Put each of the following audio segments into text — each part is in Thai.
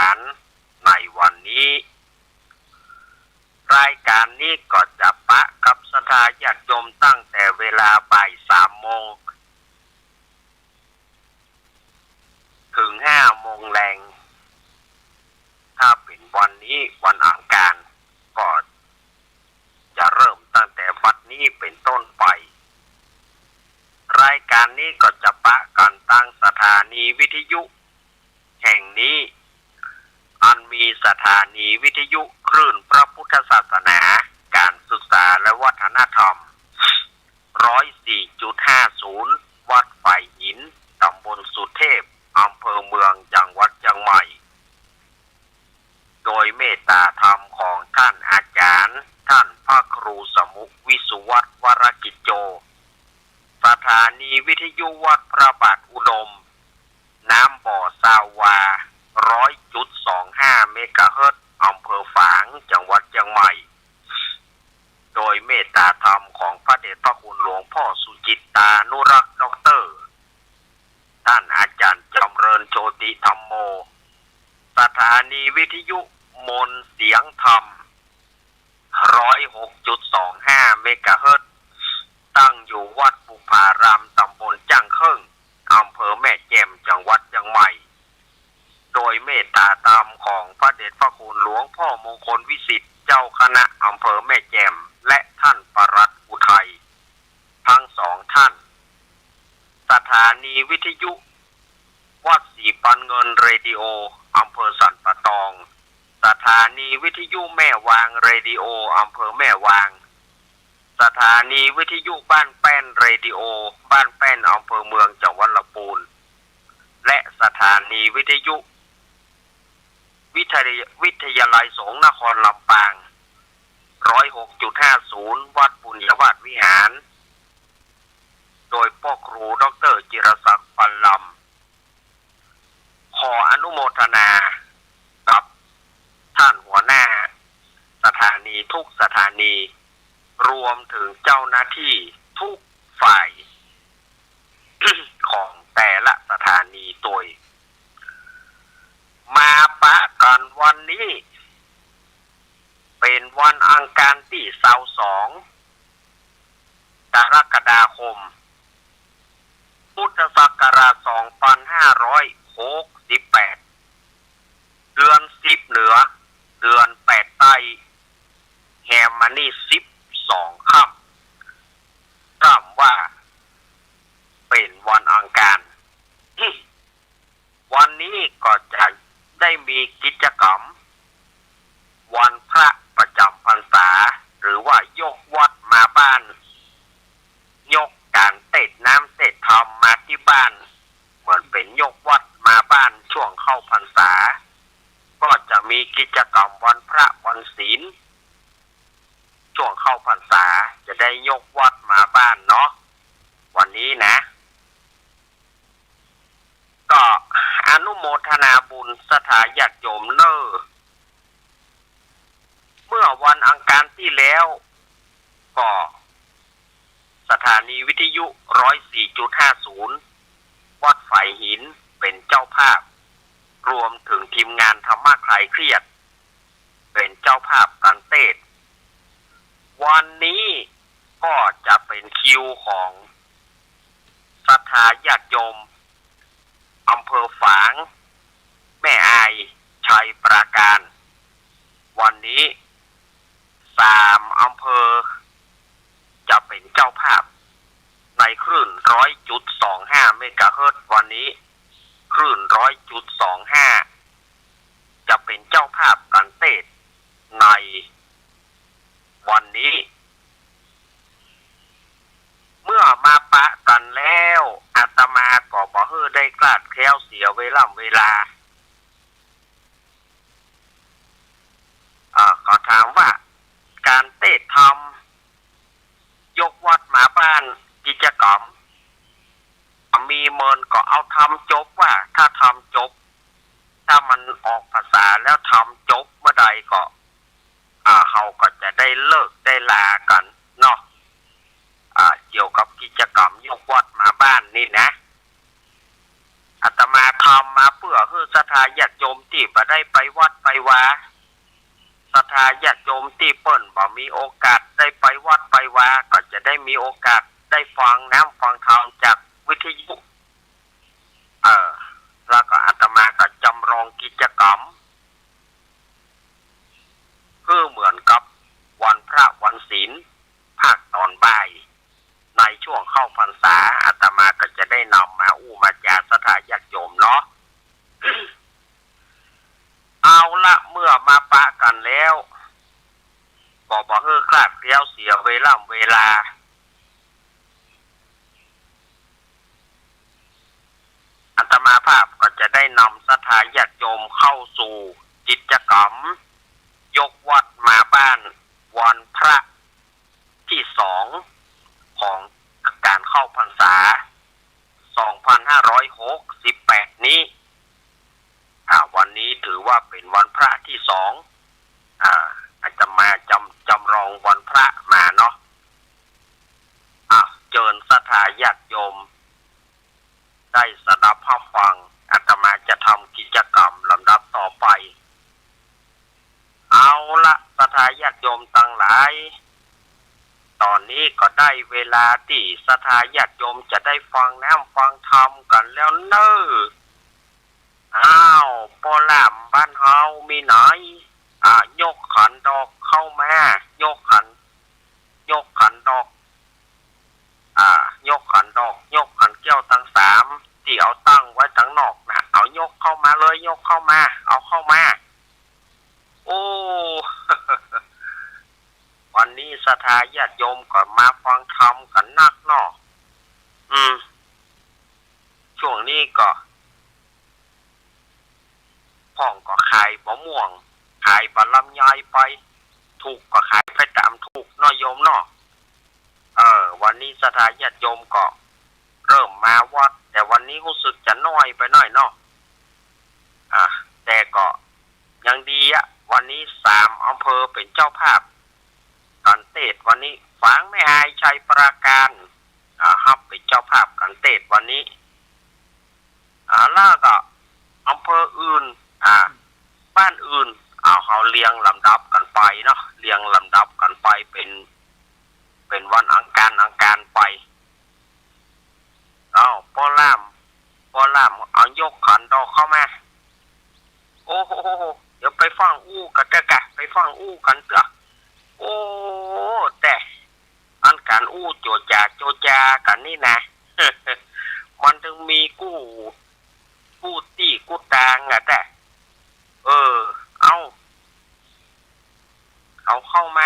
ารในวันนี้รายการนี้ก็จะปะกับศรัทธาญาติโยมตั้งแต่เวลาบ่าย3 โมงถึง5 โมงแรงถ้าเป็นวันนี้วันอังคารก็จะเริ่มตั้งแต่บัดนี้เป็นต้นไปรายการนี้ก็จะปะกันตั้งสถานีวิทยุแห่งนี้อันมีสถานีวิทยุคลื่นพระพุทธศาสนาการศึกษาและวัฒนธรรม 104.50 วัดไผ่หินตำบลสุเทพอำเภอเมืองจังหวัดเชียงใหม่โดยเมตตาธรรมของท่านอาจารย์ท่านพระครูสมุวิสุวัฒน์วรกิจโจสถานีวิทยุวัดพระบาทอุดมน้ำบ่อซาวา 100.25 เมกะเฮิรตซ์อำเภอฝางจังหวัดเชียงใหม่โดยเมตตาธรรมของพระเดชพระคุณหลวงพ่อสุจิตตานุรักษ์ด็อกเตอร์ท่านอาจารย์จำเริญโชติธรรมโมสถานีวิทยุมนต์เสียงธรรม 106.25 เมกะเฮิรตซ์ตั้งอยู่วัดบุพารามตำบลจ้างเคิ่งอำเภอแม่แจ่มจังหวัดเชียงใหม่โดยเมตตาธรรมของพระเดชพระคุณหลวงพ่อมงคลวิสิทธิ์เจ้าคณะอำเภอแม่แจ่มและท่านปลัดอุทัยทั้งสองท่านสถานีวิทยุวัดศรีปันเงินเรดิโออำเภอสันปะตองสถานีวิทยุแม่วางเรดิโออำเภอแม่วางสถานีวิทยุบ้านแป้นเรดิโอบ้านแป้นอำเภอเมืองจังหวัดลำพูนและสถานีวิทยุวิทยาลัยสงฆ์นครลำปาง 106.50 วัดปุญญวาสวิหารโดยพ่อครูดร.จิรศักดิ์ปันลำขออนุโมทนากับท่านหัวหน้าสถานีทุกสถานีรวมถึงเจ้าหน้าที่ทุกฝ่าย ของแต่ละสถานีโดยมาปะกันวันนี้เป็นวันอังคารที่22 กรกฎาคม พุทธศักราช 2568 เดือน10เหนือเดือน8ใต้แฮมมานี่12 ค่ำถามว่าเป็นวันอังคารวันนี้ก็จะได้มีกิจกรรมวันพระประจำพรรษาหรือว่ายกวัดมาบ้านยกการเทศน้ำเทศธรรมมาที่บ้านเหมือนเป็นยกวัดมาบ้านช่วงเข้าพรรษาก็จะมีกิจกรรมวันพระวันศีลช่วงเข้าพรรษาจะได้ยกวัดมาบ้านเนาะวันนี้นะก็อนุโมทนาบุญสถาญาติโยมเนอเมื่อวันอังคารที่แล้วก็สถานีวิทยุ 104.50 วัดไผ่หินเป็นเจ้าภาพรวมถึงทีมงานธรรมะคลายเครียดเป็นเจ้าภาพการเทศน์วันนี้ก็จะเป็นคิวของศรัทธาญาติโยมอำเภอฝางแม่อายชัยปราการวันนี้3 อำเภอจะเป็นเจ้าภาพในคลื่น 100.25 เมกะเฮิรตซ์วันนี้คลื่น 100.25 จะเป็นเจ้าภาพการเทศน์ในวันนี้เมื่อมาปะกันแล้วอาตมาก็บ่ฮื้อได้คลาดแคล้วเสียเวลาขอถามว่าการเทศน์ธรรมยกวัดมาบ้านกิจกรรมมีเมินก็เอาทำจบว่าถ้าทำจบถ้ามันออกภาษาแล้วทำจบเมื่อใดก็เขาก็จะได้เลิกได้ลากันเนาะเกี่ยวกับกิจกรรมยกวัดมาบ้านนี่นะอาตมาทำมาเพื่อ คือศรัทธาญาติโยมที่บ่ได้ไปวัดไปวาศรัทธาญาติโยมที่เปิ้นบ่มีโอกาสได้ไปวัดไปวาก็จะได้มีโอกาสได้ฟังน้ำฟังธรรมจากวิทยุแล้วก็อาตมาก็จำลองกิจกรรมคือเหมือนกับวันพระวันศีลภาคตอนบ่ายในช่วงเข้าพรรษาอาตมาก็จะได้นำมามาจาศรัทธาญาติโยมเนาะ เอาละเมื่อมาปะกันแล้วบอกเฮ้อคลาดเลี้ยวเสียเวลาอาตมาภาพก็จะได้นำศรัทธาญาติโยมเข้าสู่กิจกรรมยกวัดมาบ้านวันพระที่2ของการเข้าพรรษา2568นี้วันนี้ถือว่าเป็นวันพระที่2อาจจะมาจำลองวันพระมาเนาะเชิญศรัทธาญาติโยมได้สดับรับฟังอาตมาจะทำกิจกรรมลำดับต่อไปเอาละศรัทธาญาติโยมทั้งหลายตอนนี้ก็ได้เวลาที่ศรัทธาญาติโยมจะได้ฟังน้ำฟังธรรมกันแล้วเนอะปอลามบ้านเฮามีไหนยกขันดอกเข้ามายกขันดอกยกขันแก้วทั้ง3ที่เอาตั้งไว้ทั้งนอกนะเอายกเข้ามาเลยยกเข้ามาเอาเข้ามาโอ้ วันนี้ศรัทธาญาติโยมก็มาฟังธรรมกันนักเนาะช่วงนี้ก็พ่องก็ขายมะม่วงขายบะลำไยไปถูกก็ขายไปตามถูกเนาะโยมเนาะวันนี้ศรัทธาญาติโยมก็เริ่มมาวัดแต่วันนี้รู้สึกจะน้อยไปหน่อยเนาะแต่ก็ยังดีวันนี้3อำเภอเป็นเจ้าภาพกันเทศวันนี้ฝางแม่อายชัยปราการฮับเป็นเจ้าภาพกันเทศวันนี้แล้วก็อำเภออื่นบ้านอื่นเขาเรียงลำดับกันไปเนาะเรียงลำดับกันไปเป็นวันอังคารไปปอล่ามเอายกขันดอกเข้ามาโอ้โหเดี๋ยวไปฟังกันเถอะไปฟังกันเถอะโอ้แต่อันการโจจากันนี่นะ มันถึงมีกู้ตี้กู้ตางแต่เอาเข้าม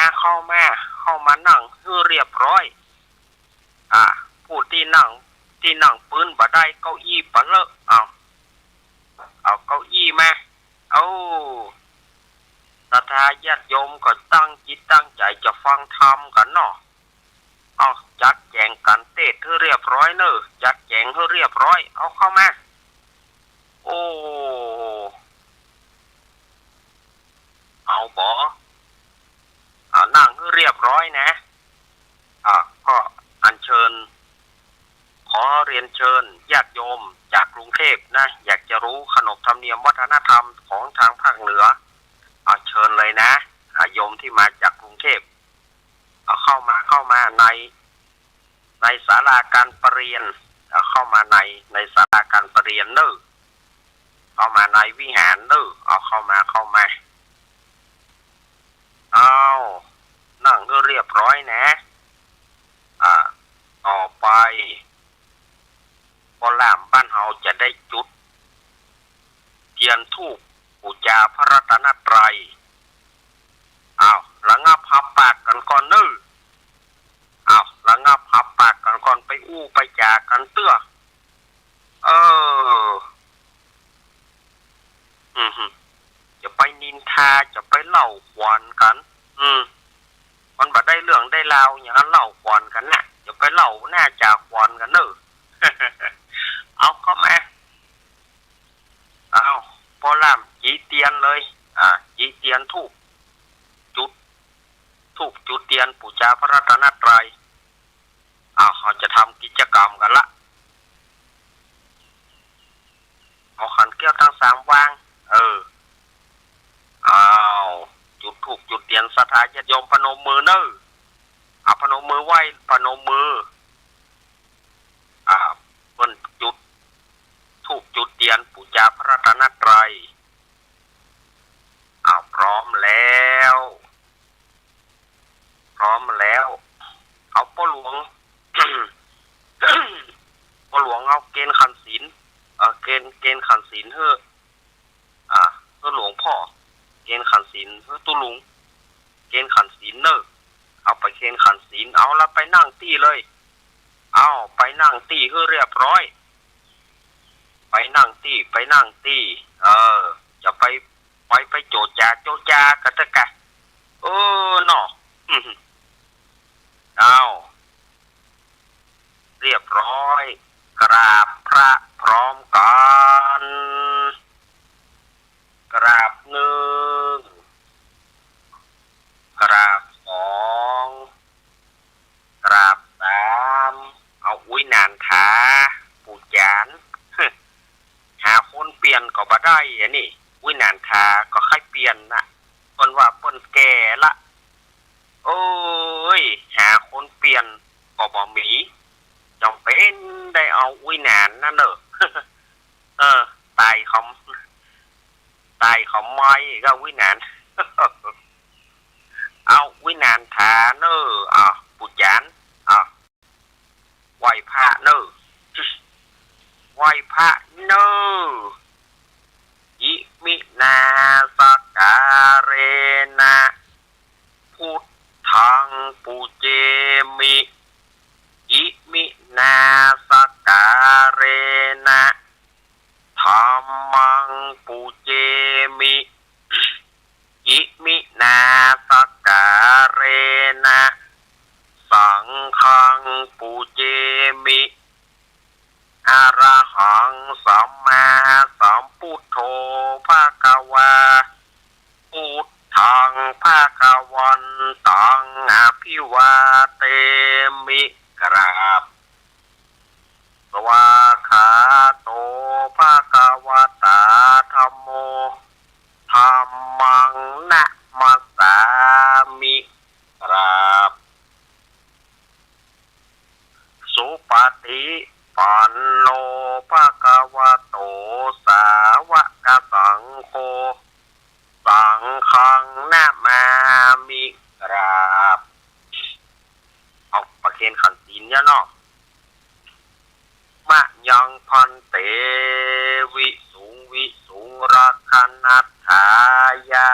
านั่งให้เรียบร้อยผู้ที่นั่งปืนบ่ได้เก้าอี้ปะเลอะเอาเก้าอี้มาศรัทธาญาติโยมก็ตั้งจิตตั้งใจจะฟังธรรมกันเนาะจัดแจงกันเทศให้เรียบร้อยจัดแจงให้เรียบร้อยเอาเข้ามาเอานั่งให้เรียบร้อยนะก็ขอเรียนเชิญญาติโยมจากกรุงเทพนะอยากจะรู้ขนบธรรมเนียมวัฒนธรรมของทางภาคเหนือเชิญเลยนะโยมที่มาจากกรุงเทพเข้ามาในศาลาการประเรียนเข้ามาในศาลาการประเรียนเข้ามาในวิหารเอาเข้ามานั่งก็เรียบร้อยนะต่อไปพอล่ามบ้านเฮาจะได้จุดเทียนธูปบูชาพระรัตนตรัยระงับหับปากกันก่อนระงับหับปากกันก่อนไปไปจากันเตื้อจะไปนินทาจะไปเล่าขวานกันมันบ่ได้เรื่องได้ราวอย่างนั้นเล่าขวานกันนะจะไปเล่าหน้าจากขวานกันเอาเข้ามาพอล่ามจีเตียนเลยจีเตียนทูบจุดเตียนบูชาพระรัตนตรัยเขาจะทำกิจกรรมกันละ เอาขันแก้วทั้งสามวางอ้าวจุดถูกจุดเตียนสถาญาติโยมพนมมือเนอะเอาพนมมือไหว้พนมมือเปิ้นจุดถูกจุดเตียนปูชาพระรัตนตรัยพร้อมแล้วเอาพ่อหลวง พ่อหลวงเอาเกณฑ์ขันศีลเกณฑ์ขันศีลเฮ้อหลวงพ่อเกณฑ์ขันศีลเฮ้อตุลุงเกณฑ์ขันศีลเนอะเอาไปเกณฑ์ขันศีลเอาแล้วไปนั่งตี้เลยเอาไปนั่งตี้เฮ้อเรียบร้อยไปนั่งตี้จะไปโจจากระตะกะเนาะเอาเรียบร้อยกราบพระพร้อมกันกราบหนึ่งกราบสองกราบสามเอาอุ้ยนานขาปูจานหาคนเปลี่ยนก็บ่ได้นี่อุ้ยนานขาก็ค่อยเปลี่ยนนะคนว่าเปิ้นแก่ละโอ้ยหาคนเปลี่ยนก็บ่มีจำเป็นได้เอาอุ้ยนานนั่นเนอะตายเขาไม่ก็อุ้ยนาน เอาอุ้ยนานขาเนอะปุจจานไหวพระเนอะไหวพระเนอะยิมินาสการเรนะพุทธังปูเจมิอิมินาสการเรนะธัมมังปูเจมิอิมินาสการเรนะสังฆังปูเจมิอะระหังสัมมาสัมพุทโธภะคะวาพุทธังภะคะวันตังอภิวาเทมิกราบสวาขาโตภะคะวะตาธัมโมธัมมังนะมัสสามิกราบสุปฏิปันโนภะคะวะโตสาวกสังโฆสังฆังนะมามิกราบเอาประเคนขันศีลเนี่ยเนาะมะยังพันเตวิสุงรักขนัตถายะ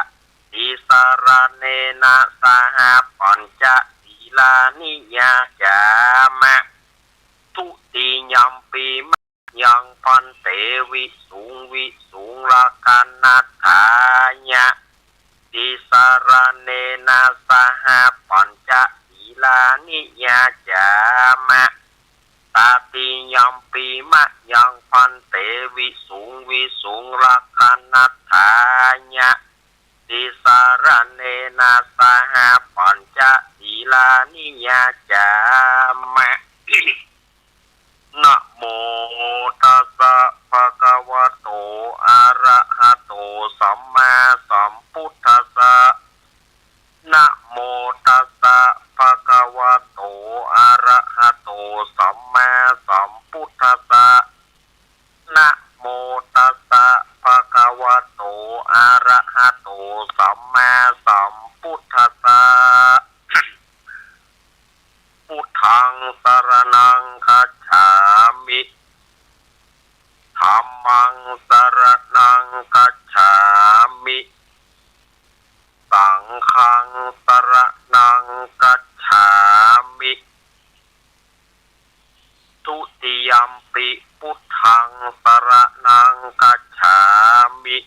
ติสารเนนะสหปัญจศีลานิยาจามะทุติยัมปีมะยังพันเตวิสุงรักขนัตถายะติสารเนนะสหปัญจศีลานิยาจามะตาติยัมปีมะยังพันเตวิสุงรักขนัตถายะติสารเนนะสหปัญจศีลานิยาจามะ นะโมตัสสะภะคะวะโตอะระหะโตสัมมาสัมพุทธัสสะนะโมตัสสะภะคะวะโตอะระหะโตสัมมาสัมพุทธัสสะนะโมตัสสะภะคะวะโตอะระหะโตสัมมาสัมพุทธัสสะพุทธังสรณังคัจฉามิธัมมังสรณังคัจฉามิสังฆังสรณังคัจฉามิทุติยัมปิพุทธังสรณังคัจฉามิ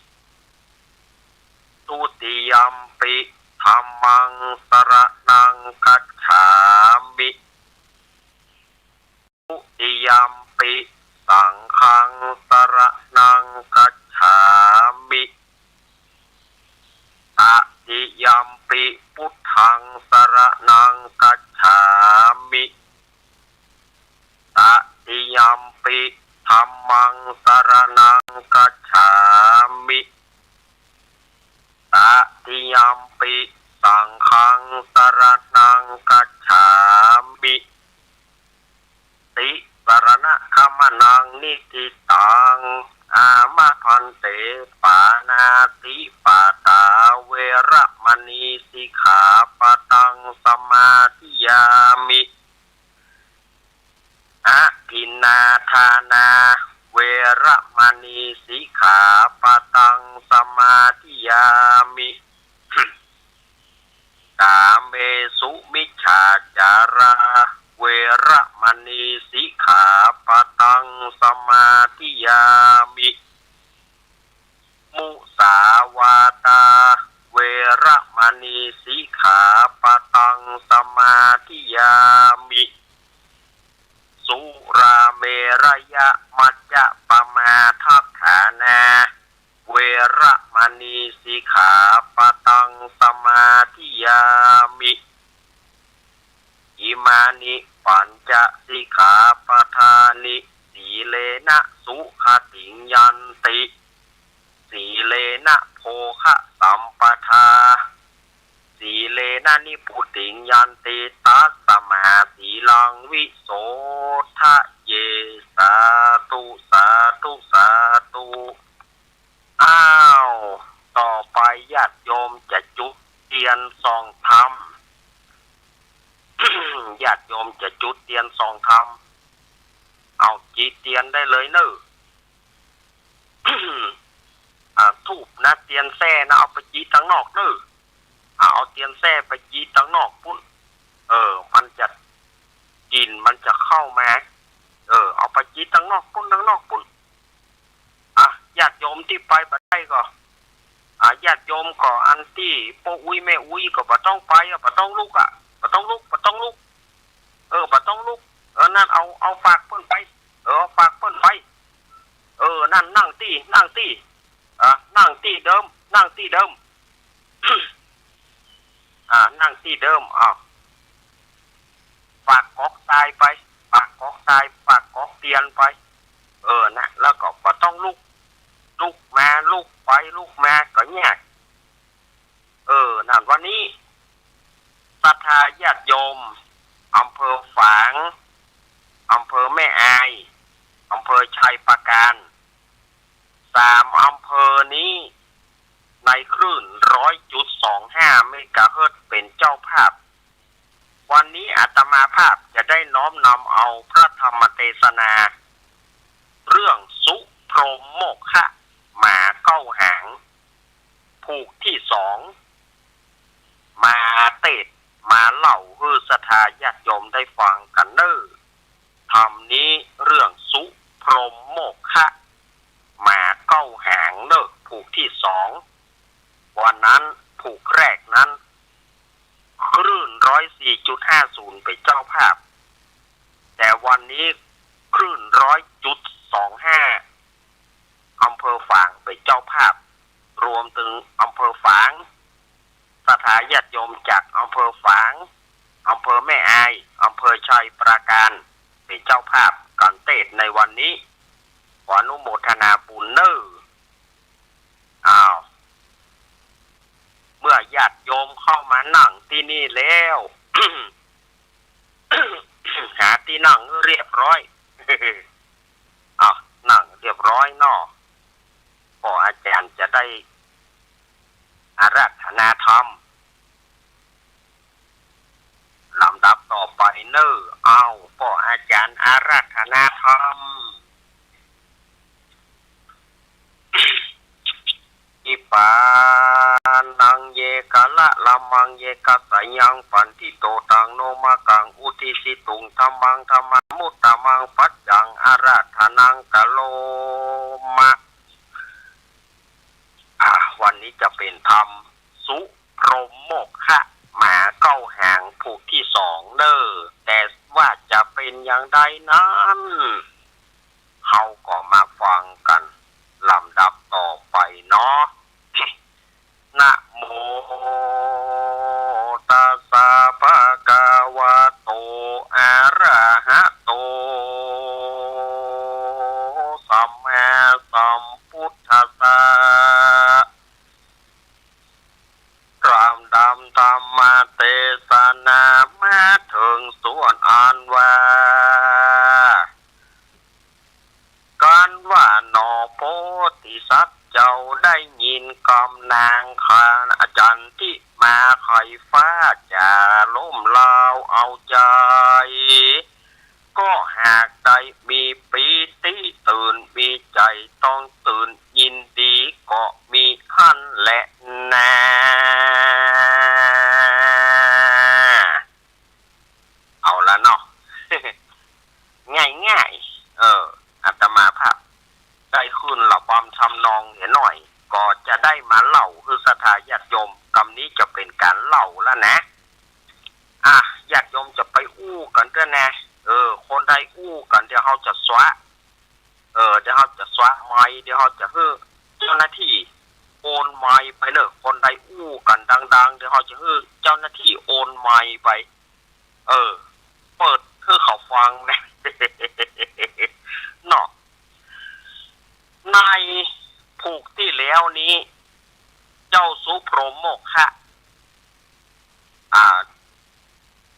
ทุติยัมปิธัมมังสรณังคัจฉามิทุติยัมปิสังฆังสรณังคัจฉามิตติยัมปิพุทธังสรณังคัจฉามิตติยัมปิธัมมังสรณังคัจ นาติปาตาเวระมณีสิกขาปะทังสมาธิยามิอะทินนาทานาเวระมณีสิกขาปะทังสมาธิยามิกาเมสุมิจฉาจาราเวระมณีสิกขาปะทังสมาธิยามิมุสาวาตาเวระมณีสิกขาปะทังสมาธิยามิสุราเมรยะมัจจะปมาทัฏฐานาเวระมณีสิกขาปะทังสมาธิยามิอิมานิปัญจสิกขาปทานิสีเลนะสุขติงยันติสีเลนะโภคะสัมปทาสีเลนะนิพุติงยันติตัสสมาสีลังวิโสทะเยสาธุสาธุสาธุอ้าวต่อไปญาติโยมจะจุดเทียนส่องธรรม ญาติโยมจะจุดเทียนส่องธรรมเอาจีเทียนได้เลยเนอะ ทูบนะเทียนแซ่นะเอาไปจีตั้งนอกเนอะเอาเทียนแซ่ไปจีตั้งนอกปุ้นมันจะกินมันจะเข้ามาเอาไปจีตั้งนอกปุ้นตั้งนอกปุ้นญาติโยมที่ไปบ่ได้ก็ญาติโยมก็อันที่พ่ออุ้ยแม่อุ้ยก็บ่ต้องไปบ่ต้องลุกบ่ต้องลุกบ่ต้องลุกบ่ต้องลุกนั่นเอาฝากเพิ่นไปฝากเพิ่นไปนั่นนั่งที่นั่งที่นั่งที่เดิมนั่งที่เดิม นั่งที่เดิมฝากกอกตายไปฝากกอกตายฝากกอกเตียนไปนะแล้วก็บ่ต้องลุกมาลุกไปลุกมาก็แยกนั่นวันนี้ศรัทธาญาติโยมอำเภอฝางอำเภอแม่อายอำเภอชัยปราการ3อำเภอนี้ในคลื่น 100.25 เมกะเฮิรตซ์เป็นเจ้าภาพวันนี้อาตมาภาพจะได้น้อมนำเอาพระธรรมเทศนาเรื่องสุพรหมโมฆะหมาเก้าหางผูกที่2มาเทศมาเล่าให้ศรัทธาญาติโยมได้ฟังกันเด้อธรรมนี้เรื่องสุพรหมโมฆะหมาเก้าหางเด้อผูกที่2วันนั้นผูกแรกนั้นคลื่น 104.50 เป็นเจ้าภาพแต่วันนี้คลื่น 100.25 อำเภอฝางเป็นเจ้าภาพรวมถึงอำเภอฝางศรัทธาญาติโยมจากอำเภอฝางอำเภอแม่อายอำเภอชัยปราการเป็นเจ้าภาพการเทศน์ในวันนี้ขออนุโมทนาบุญเนอเมื่อญาติโยมเข้ามานั่งที่นี่แล้ว หาที่นั่งเรียบร้อย นั่งเรียบร้อยเนาะพออาจารย์จะได้อาราธนาธรรมลำดับต่อไปเนอพ่ออาจารย์อาราธนาธรรมอิปานังเยกะละละมังเยกะสยังปันทิโตตังโนมากังอุทิสิตุงธัมมังธัมมังมุตตะมังปัจจังอาราธนังกะโลมะวันนี้จะเป็นธรรมสุพรหมโมฆะหมาเก้าหางผูกที่2เด้อแต่ว่าจะเป็นอย่างใดนั้นเฮาก็มาฟังกันลำดับต่อไปเนาะ นะโมตัสสะภะคะวะโตอะระหะโตสัมมาสัมพุทธัสสะพระดำธรรมเทศนามาถึงส่วนอันว่าการว่าหนอโพธิสัตว์เจ้าได้ ยินกำนางคาอาจารย์ที่มาไข่ฟ้าจะล้มลาวเอาใจก็หากใดมีปีติตื่นมีใจต้องตื่นยินดีก็มีขั้นและนาเอาละเนาะ ง่ายอาตมาภาพได้ขึ้นละความทำนองหน่อยก็จะได้มาเล่าคือศรัทธาญาติโยมกำนี้จะเป็นการเล่าแล้วนะญาติโยมจะไปอู้กันเถอะนะคนใดอู้กันเดี๋ยวเขาจะสวะเดี๋ยวเขาจะสวะไม้เดี๋ยวเขาจะเจ้าหน้าที่โอนไม้ไปเนอะคนใดอู้กันดังๆเดี๋ยวเขาจะเจ้าหน้าที่โอนไม้ไปเปิดเขาฟังนะ เนาะในผูกที่แล้วนี้เจ้าสุพรหมโมฆะ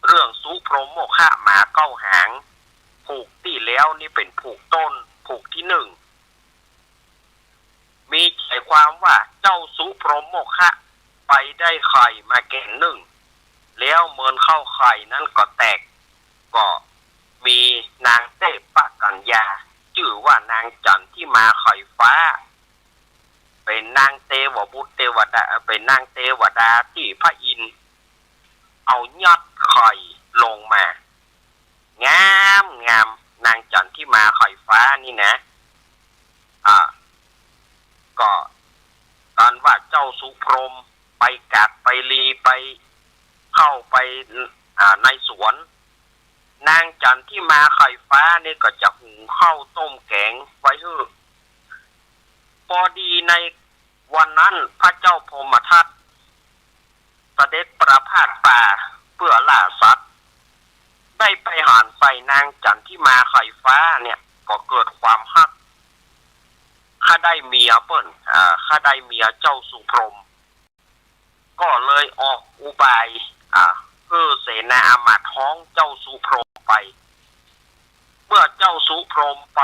เรื่องสุพรหมโมฆะหมาเก้าหางผูกที่แล้วนี่เป็นผูกต้นผูกที่หนึ่งมีใจความว่าเจ้าสุพรหมโมฆะไปได้ไข่มาแก่งหนึ่งแล้วเมินเข้าไข่นั้นก็แตกก็มีนางเทพกัญญาชื่อว่านางจันที่มาไข่ฟ้าเป็นนางเทวบุตรเทวดาเป็นนางเทวดาที่พระอินทร์เอายอดไข่ลงมางามนางจันที่มาไข่ฟ้านี่นะก็ตอนว่าเจ้าสุพรหมไปกัดไปลีไปเข้าไปในสวนนางจันที่มาไข่ฟ้านี่ก็จะหุงข้าวต้มแกงไว้พอดีในวันนั้นพระเจ้าพรหมทัตเสด็จประพาสป่าเพื่อล่าสัตว์ได้ไปหานใส่นางจันที่มาไข่ฟ้าเนี่ยก็เกิดความฮักข้าได้เมียข้าได้เมียเจ้าสุพรหมก็เลยออกอุบายเสนาอามาตย์ท้องเจ้าสุพรหมไปเมื่อเจ้าสุพรหมไป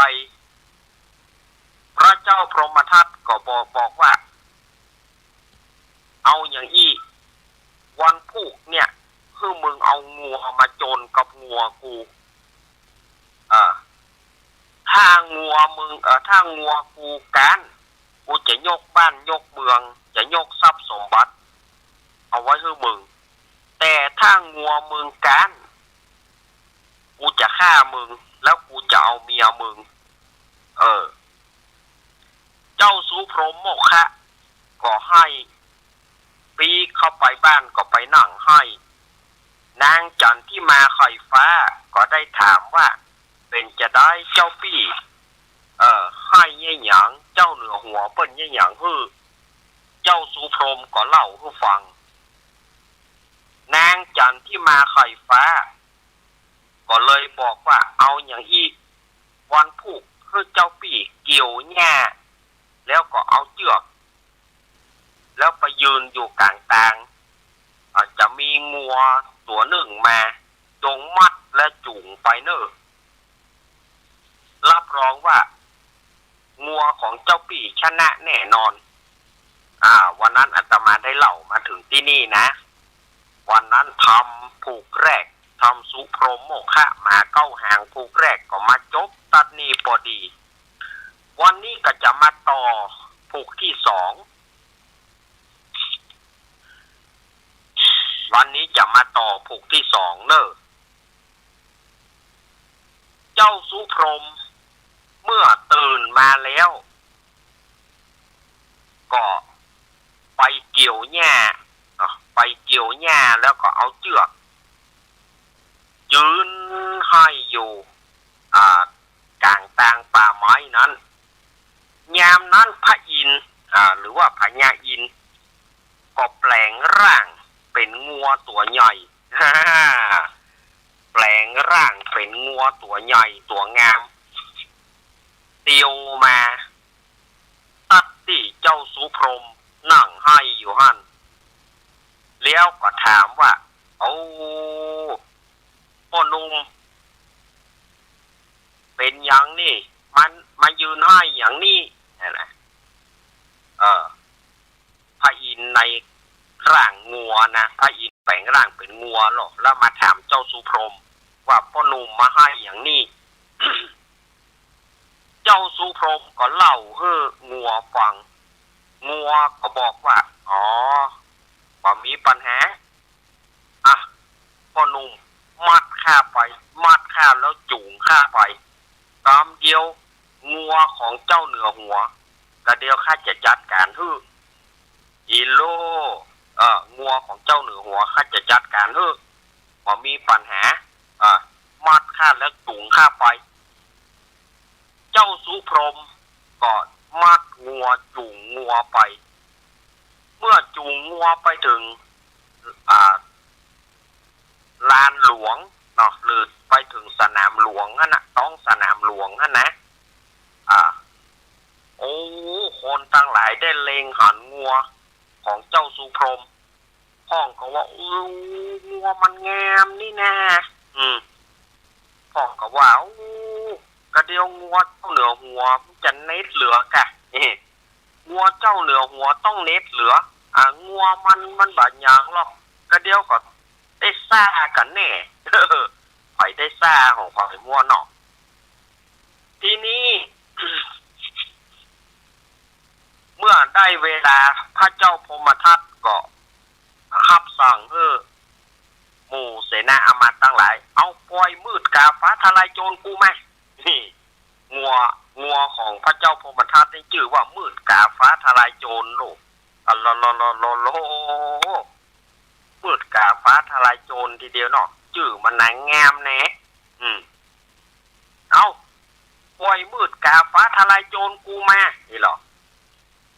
พระเจ้าพรหมทัตก็บอกว่าเอาอย่างอี้วันพุกเนี่ยคือมึงเอางัวมาโจรกับงัวกูถ้างัวมึงถ้างัวกูกันกูจะยกบ้านยกเมืองจะยกทรัพย์สมบัติเอาไว้ให้มึงแต่ถ้างัวมึงกันกูจะฆ่ามึงแล้วกูจะเอาเมียมึงเจ้าสุพรหมโมฆะก็ให้ปีเข้าไปบ้านก็ไปนั่งให้นางจันที่มาไข่ฟ้าก็ได้ถามว่าเป็นจะได้เจ้าปี้ให้ยี่หยังเจ้าเหนือหัวเปิ้นยี่หยังเจ้าสุพรหมก็เล่าให้ฟังนางจันที่มาไข่ฟ้าก็เลยบอกว่าเอาอย่างอีวันพุกคือเจ้าปี่เกี่ยวหญ้าแล้วก็เอาเชือกแล้วไปยืนอยู่กลางทางจะมีงัวตัวหนึ่งมาจงมัดและจูงไปเนอะรับรองว่างัวของเจ้าปี่ชนะแน่นอนวันนั้นอาตมาได้เล่ามาถึงที่นี่นะวันนั้นทำผูกแรกทำสุพรหมโมฆะมาเก้าหางผูกแรกก็มาจบตัดนี้พอดีวันนี้ก็จะมาต่อผูกที่สองวันนี้จะมาต่อผูกที่สองเนอะเจ้าสุพรหมเมื่อตื่นมาแล้วก็ไปเกี่ยวหญ้าแล้วก็เอาเชือกยืนให้อยู่กลางตางป่าไม้นั้นยามนั้นพระอินทร์หรือว่าพญาอินทร์ก็แปลงร่างเป็นงัวตัวใหญ่ แปลงร่างเป็นงัวตัวใหญ่ตัวงามเตียวมาตัดที่เจ้าสุพรหมนั่งให้อยู่หั่นแล้วก็ถามว่าพ่อหนุ่มเป็นอย่างนี้มันมายืนให้อย่างนี้นะ งัวนะพระอินทร์แปลงร่างเป็นงัวหรอกแล้วมาถามเจ้าสุพรหมว่าพ่อหนุ่มมาให้อย่างนี้ เจ้าสุพรหมก็เล่าให้งัวฟังงัวก็บอกว่าอ๋อว่ามีปัญหาอ่ะพ่อหนุ่มมัดข้าไปมัดข้าแล้วจูงข้าไปตามเดียวงัวของเจ้าเหนือหัวก็เดียวข้าจะจัดการให้อีโลงัวของเจ้าเหนือหัวข้าจะจัดการให้พอมีปัญหามัดข้าแล้วจูงข้าไปเจ้าสุพรหมก็มัดงัวจูงงัวไปเมื่อจูงงัวไปถึงลานหลวงเนาะหรือไปถึงสนามหลวงนั่นนะต้องสนามหลวงนั่นนะโอ้คนตั้งหลายได้เล็งหันงัวของเจ้าสุพรหมพ่องก็ว่างัวมันงามนี่นะพ่องก็ว่ากระเดียวงัวเจ้าเหนือหัวจะเน็ตเหลือกะงัวเจ้าเหนือหัวต้องเน็ตเหลืองัวมันบาดยางหรอกกระเดียวก็ได้ซ่ากันแน่ไผ่ได้ซ่าของไผ่งัวเนาะทีนี้ เมื่อได้เวลาพระเจ้าพมทัตก็ขับสั่งหมู่เสนาอมาตย์ทั้งหลายเอาปล่อยมืดกาฟ้าทลายโจรกูไหมนี่งัวของพระเจ้าพมทัตนี่ชื่อว่ามืดกาฟ้าทลายโจรลูกโลมืดกาฟ้าทลายโจรทีเดียวเนาะชื่อมันนางงามแน่เอาปล่อยมืดกาฟ้าทลายโจรกูมานี่หรอ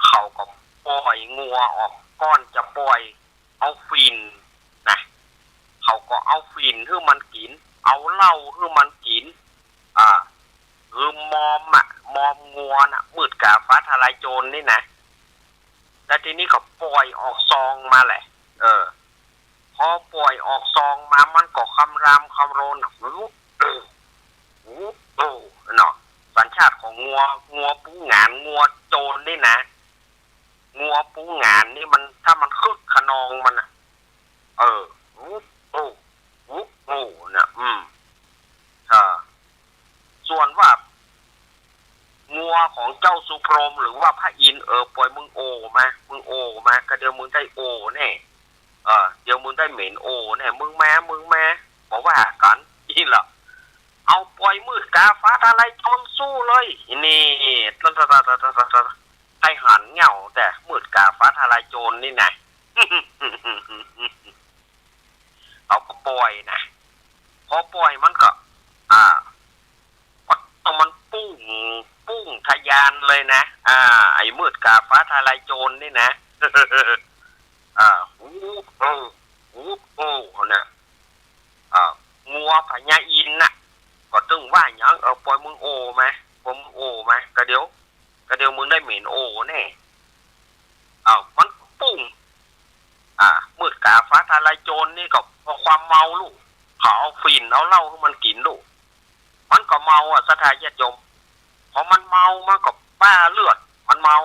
เขาก็ปล่อยงัวออกก้อนจะปล่อยเอาฟินนะเขาก็เอาฟินให้มันกินเอาเหล้าให้มันกินมอมงัวน่ะมืดกาฟ้าทลายโจรนี่นะแล้วทีนี้ก็ปล่อยออกซองมาแหละพอปล่อยออกซองมามันก็คำรามคำโรนเนาะสัญชาติของงัวปูงานงัวโจรนี่นะงัวปูงานนี่มันถ้ามันคึกขนองมันนะนะส่วนว่างัวของเจ้าสุพรหมหรือว่าพระอินทร์ปล่อยมึงมาก็เดี๋ยวมึงได้โอแน่เดี๋ยวมึงได้เหม็นโอแน่มึงแม่บอกว่ากันนี่แหละเอาปล่อยมืดกาฟ้าทลายโจรสู้เลยนี่ให้หันเหงาแต่มืดกาฟ้าทลายโจรนี่นะ เอาก็ปล่อยนะพอปล่อยมันก็มันปุ้งทะยานเลยนะไอ้มืดกาฟ้าทลายโจรนี่นะนะงัวพญาอินน่ะก็ตึงว่าอย่างปล่อยมึงโอไหมก็เดี๋ยวมึงได้เหม็นโอแน่มันปุ้งมืดกาฟ้าทลายโจรนี่ก็เพราะความเมาลูกเขาเอาฟินเอาเหล้าให้มันกินลูกมันก็เมาสถานญาติโยมพอมันเมามันก็บ้าเลือดมันเมา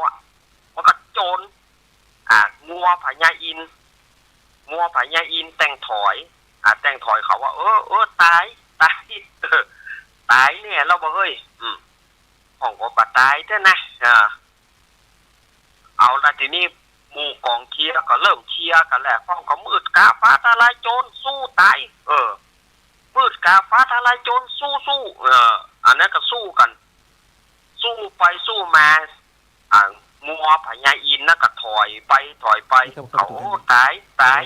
มันก็โจรงัวพญาอินแต่งถอยเขาว่าตายเนี่ยเราบอกเฮ้ยของก็บาตายเท่านะเอาละทีนี้หมู่กองเชียร์ก็เริ่มเชียร์กันแหละพ่องก็มืดกาฟ้าทลายโจรสู้ตายมืดกาฟ้าทลายโจรสู้อันนั้นก็สู้กันสู้ไปสู้มางัวพญาอินน่ะก็ถอยไปเขาตาย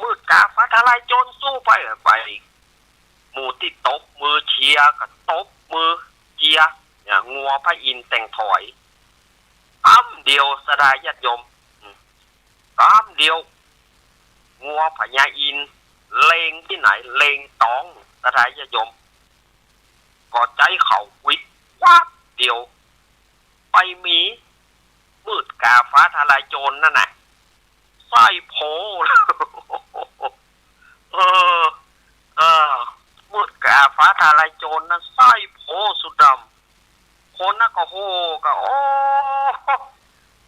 มืดกาฟ้าทลายโจรสู้ไปหมู่ที่ตบมือเชียร์ก็ตบมือเชียร์งัวพระอินทร์แต่งถอยเดียวสดายญาติโยมเดียวงัวพญาอินทร์เลงที่ไหนเลงตองสดายญาติโยมก็ใจเขาวิวับเดียวไปมีมืดกาฟ้าทลายโจรนั่นน่ะไส้โผมืดกาฟ้าทลายโจรนั่นไส้โผสุดดำคนน่ะก็โหก็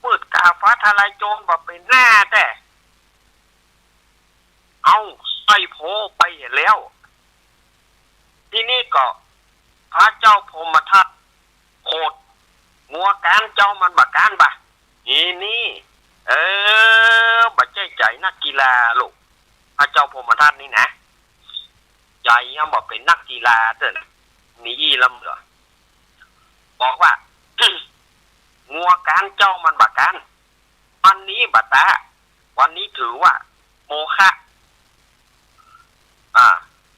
มืดกาฟ้าทลายโจรแบบเป็นหน้า เจ้ามันบักการปะนี่บัดใจนักกีฬาลูกพระเจ้าพมทัตนี่นะใจยังบอกเป็นนักกีฬาเด้อมีอีลำเหรอบอกว่า งัวการเจ้ามันบักการวันนี้บัตตาวันนี้ถือว่าโมฆะ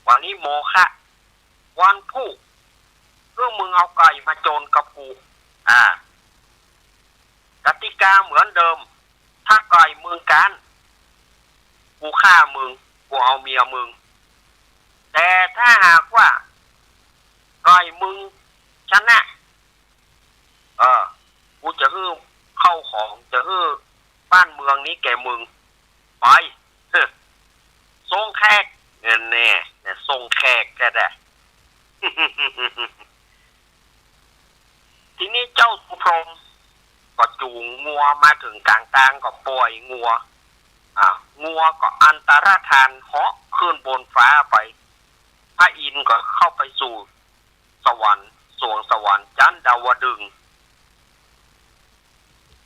วันนี้โมฆะวันผู้เพื่อมึงเอาไก่มาโจรกับกูกติกาเหมือนเดิมถ้าไก่มึงการกูฆ่ามึงกูเอาเมียมึงแต่ถ้าหากว่าไก่มึงชนะกูจะฮื้อเข้าของจะฮื้อบ้านเมืองนี้แก่มึงไปส่งแขกเงินแน่ส่งแขกก็ได้ ทีนี้เจ้าสุพรหมก็จูงงัวมาถึงกลางก็ปล่อยงัวก็อันตรธานเหาะขึ้นบนฟ้าไปพระอินทร์ก็เข้าไปสู่สวรรค์สวงสวรรค์ชั้นดาวดึงส์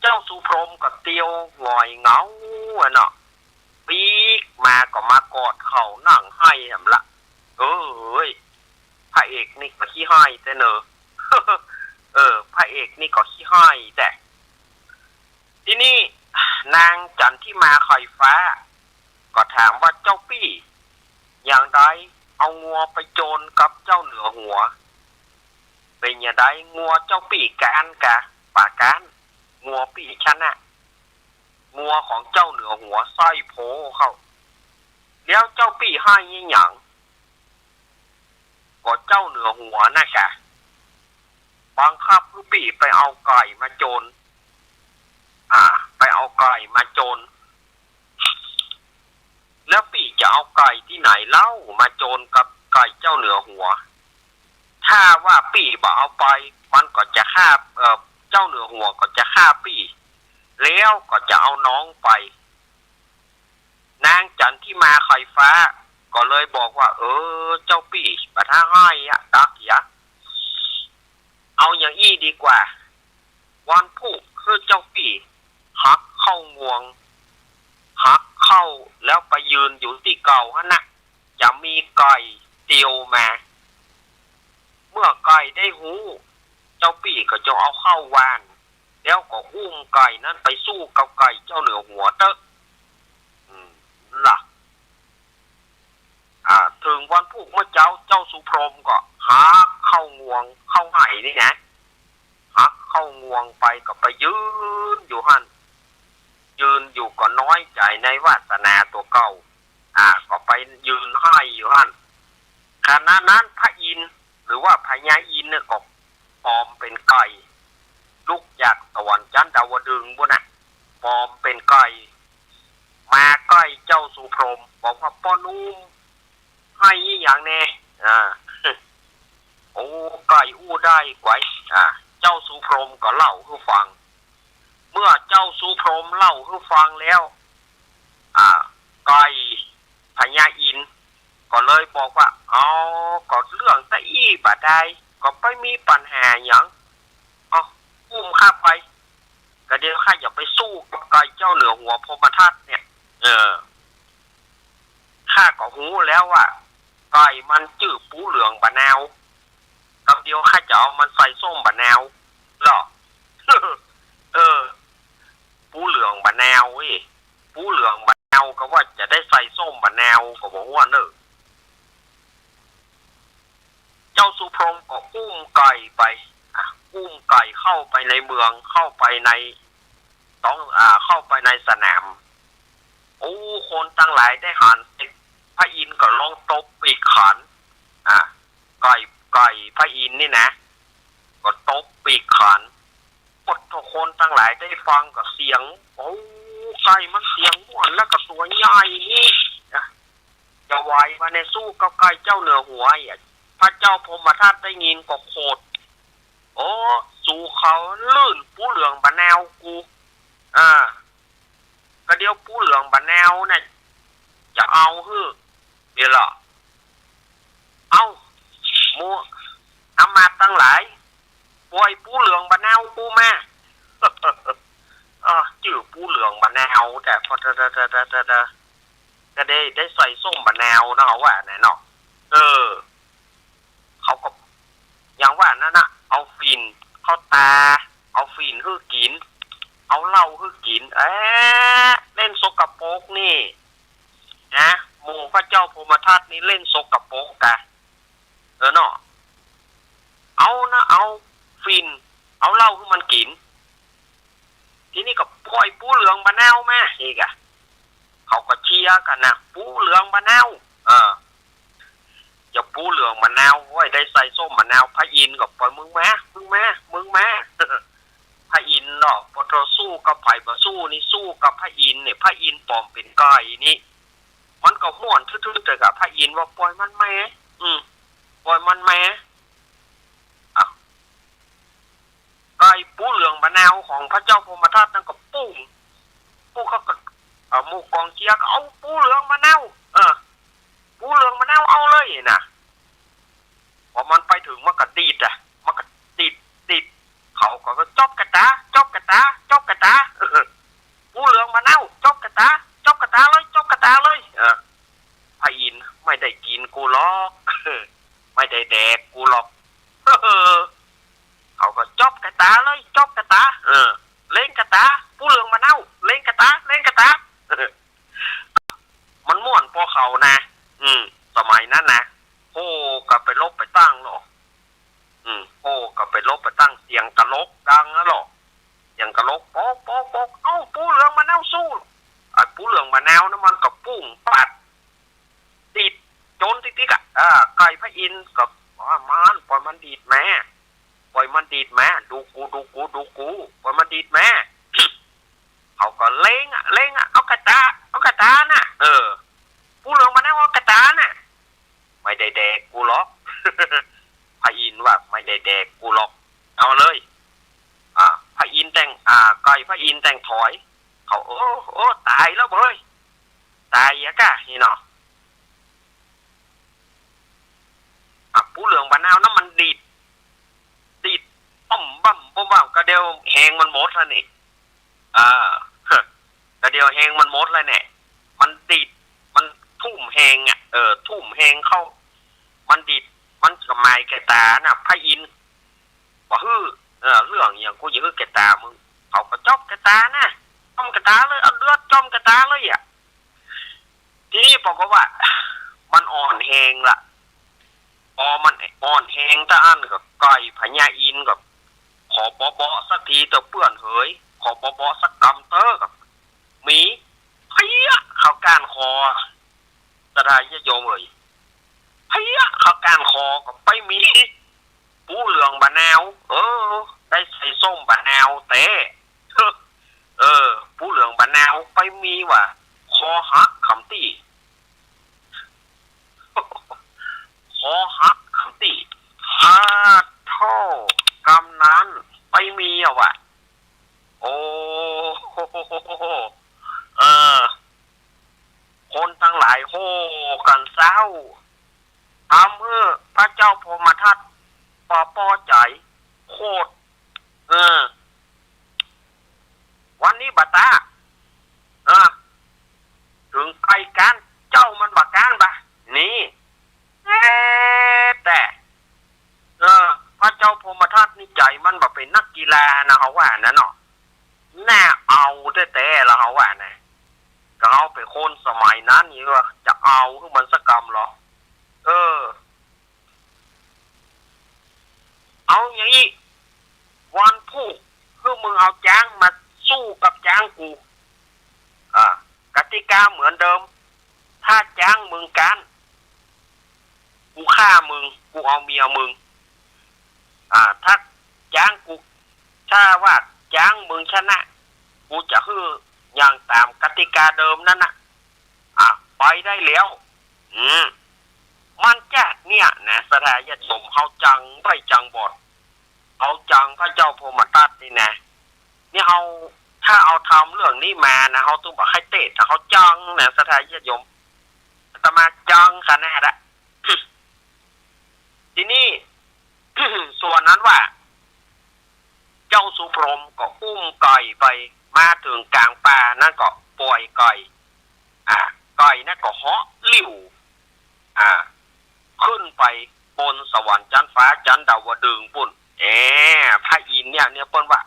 เจ้าสุพรหมก็เตียวหงอยเหงาปีกมาก็มากอดเขานั่งให้หำละพระเอกนี่ก็ขี้ให้แต่เนอะ พระเอกนี่ก็ขี้ให้แต่ทีนี้นางจันที่มาคอยฟ้าก็ถามว่าเจ้าปี้อย่างไรเอางัวไปโจรกับเจ้าเหนือหัวเป็นอย่างไรงัวเจ้าปี้การกะป่าการงัวปี้ชนะงัวของเจ้าเหนือหัวสร้อยโผเข้าแล้วเจ้าปี้ให้ยี่หยังก็เจ้าเหนือหัวนะกะบังคับผู้ปี้ไปเอาไก่มาโจรไปเอาไก่มาโจรแล้วปี่จะเอาไก่ที่ไหนเล่ามาโจรกับไก่เจ้าเหนือหัวถ้าว่าปี่บอกเอาไปมันก็จะฆ่าเจ้าเหนือหัวก็จะฆ่าปี่แล้วก็จะเอาน้องไปนางจันที่มาไข่ฟ้าก็เลยบอกว่าเจ้าปี่ปะท่าให้ดักเอาอย่างอี้ดีกว่าวันผู้คือเจ้าปี่หักเข้างวงหักเข้าแล้วไปยืนอยู่ที่เก่าฮะนะจะมีไก่เตียวมาเมื่อไก่ได้หูเจ้าปี่ก็จะเอาเข้าวานแล้วก็อุ้มไก่นั้นไปสู้กับไก่เจ้าเหนือหัวเตอะล่ะถึงวันพุธเมื่อเจ้าสุพรหมก็หักเข้างวงเข้าไหนี่นะหักเข้างวงไปก็ไปยืนอยู่หันยืนอยู่ก็น้อยใจในวาสนาตัวเก่าก็ไปยืนให้อยู่หันขณะนั้นพระอินทร์หรือว่าพญาอินทร์เนี่ยก็ปลอมเป็นไก่ลุกจากสวรรค์ชั้นดาวดึงส์บุญนะปลอมเป็นไก่มาใกล้เจ้าสุพรหมบอกว่าป้อนุ่มให้อย่างแน่ไก่อู้ได้ไว้เจ้าสุพรหมก็เล่าให้ฟังเมื่อเจ้าสุพรหมเล่าให้ฟังแล้วไก่พญาอินทร์ก็เลยบอกว่าก็เรื่องตะอี้บาดได้ก็ไม่มีปัญหาอย่างอุ้มข้าไปก็เดี๋ยวข้าอย่าไปสู้กับไก่เจ้าเหนือหัวพมทัตเนี่ยข้าก็หูแล้วว่าไก่มันจื้อปูเหลืองบะนาวกับเดียวข้าจะเอามันใส่ส้มบะนาวหรอ ปูเหลืองบะนาวปูเหลืองบะนาวก็ว่าจะได้ใส่ส้มบะนาวก็บอกว่าเนอะเจ้าสุพรหมก็อุ้มไก่ไปอุ้มไก่เข้าไปในเมืองเข้าไปในเข้าไปในสนามคนตั้งหลายได้หันพระอินทร์ก็ลองตบปีกขันไก่พระอินทร์นี่นะก็ตบปีกขันทุกคนตั้งหลายได้ฟังกับเสียงไก่มันเสียงม่วนแล้วก็ตัวใหญ่นี่จะไหวมาในสู้กับไก่เจ้าเหนือหัวพระเจ้าพมทัตได้ยินก็โคตรสู่เขาลื่นปูเหลืองบะแนวกูก็เดี๋ยวปูเหลืองบะแนวเนี่ยจะเอาเดี๋ยวล่ะมูอามาตั้งหลายปล่อยปูเหลืองบะแนวกูมา าวแต่พอจะได้ใส่ส้มมะนาวนะเขาว่าแน่เนาะเขาก็อย่างว่านั่นน่ะเอาฟินเข้าตาเอาฟินฮื้อกินเอาเหล้าฮื้อกินเล่นสกปรกนี่นะหมู่พระเจ้าพมทัตนี่เล่นสกปรกกะเนาะเอาฟินเอาเหล้าให้มันกินทีนี้ก็ปล่อยปูเหลืองมะนาวแม่อีกอะเขาก็เชียร์กันนะปูเหลืองมะนาวอย่าปูเหลืองมะนาวไว้ได้ใส่ส้มมะนาวพระอินทร์ก็ปล่อยมึงแม่พระอินทร์เนาะพอเราสู้กับไผ่บ่สู้นี่สู้กับพระอินทร์เนี่ยพระอินทร์ปลอมเป็นไก่นี่มันก็ม่วนทื่อๆแต่กับพระอินทร์ว่าปล่อยมันแม่ปล่อยมันแม่ไก่ปูเหลืองมะนาวของพระเจ้าพมทัตนั่นก็ปุ้งเขาก็หมู่กองเชียร์ก็เอาปูเหลืองมะนาวปูเหลืองมะนาวเอาเลยนะพอมันไปถึงมันก็ติดเขาก็จบกระตาปูเหลืองมะนาวจบกระตาเลยพระอินทร์ไม่ได้กินกูหรอกไม่ได้แดกกูหรอกเขาก็จบกระตาเลยเล่นกระตาปูเหลืองมะนาวเล่นกระตามันม่วนพอเขานะสมัยนั้นนะโอ้ก็ไปลบไปตั้งหรอกโอ้ก็ไปลบไปตั้งเสียงตลกดังนะหรอกอย่างตลกโป๊กเอ้าปูเหลืองมะนาวสู้ปูเหลืองมะนาวน้ำมันกับปุ้งปัดติดโจนติ๊กๆไก่พระอินทร์กับมันปล่อยมันดีดแม่ดูกูปล่อยมันดีดแม่ เขาก็เล้งเอากระตาน่ะปูเหลืองมะนาวเอากระตาน่ะไม่ได้แดกกูหรอก พระอินทร์ว่าไม่ได้แดกกูหรอกเอาเลยพระอินทร์แต่งไก่พระอินทร์แต่งถอยเขาโอ้ตายแล้วเว้ยตายอะกะนี่เนาะปูเหลืองมะนาวน้ำมันดีดบั่มกระเดียวแหงมันหมดแล้วนี่กระเดียวแหงมันหมดแล้วเนี่ยมันดีดมันทุ่มแหงทุ่มแหงเข้ามันดีดมันกับไม้แกตาน่ะพระอินทร์ว่าเรื่องอย่างกูอย่าแกตามึงเขาก็จบแกตานะจ้อมแกตาเลยเอาเลือดจ้อมแกตาเลยทีนี้บอกว่ามันอ่อนแหงละมันอ่อนแหงตาอันกับไก่พญาอินกับขอปอสักทีเตอเปื่อนเฮ้ยขอปอสักกำเตอกับหมีเฮียเขาการคอจะได้ยโยมเลยเฮียเขาการคอกับไปมีปูเหลืองมะนาวได้ใส่ส้มมะนาวเต้ปูเหลืองมะนาวไปมีว่ะคอหักคำตีคอหักคำตีฮาท่อกำนั้นไปมีว่ะโอ้คนทั้งหลายโห่กันเศร้าทำเพื่อพระเจ้าพมทัตปอใจโคตรวันนี้บัตาถึงไปการเจ้ามันบักการบะนี่แต่พระเจ้าพมทัตนี่ใจมันแบบเป็นนักกีฬานะเขาว่านะเนาะแน่เอาแต่ละเขาว่านะก็เอาไปคนสมัยนั้นนี่ว่าจะเอาคือมันสกรรมหรอเอาอย่างนี้วันพูดคือมึงเอาจ้างมาสู้กับจ้างกูกติกาเหมือนเดิมถ้าจ้างมึงกันกูฆ่ามึงกูเอาเมียมึงถ้าจ้างกูถ้าว่าจ้างมึงชนะกูจะคืออย่างตามกติกาเดิมนั่นน่ะไปได้แล้วมันแจ้เนี่ยนะสถายสมเขาจังไปจังบอดเอาจังพระเจ้าพมทัตนี่นะนี่เอาถ้าเอาทำเรื่องนี้มานะเขาต้องบอกให้เตะแต่เขาจังนะสถายมแต่มาจังขนาดละ ทีนี้ ส่วนนั้นว่า เจ้าสุพรหมก็อุ้มไก่ไปมาถึงกลางป่านั่นก็ป ปล่อยไก่ไก่นั่นก็เหาะลิ่วขึ้นไปบนสวรรค์จันฟ้าจันดาวดึงปุ่นพระอินทร์เนี่ยเปิ้นว่า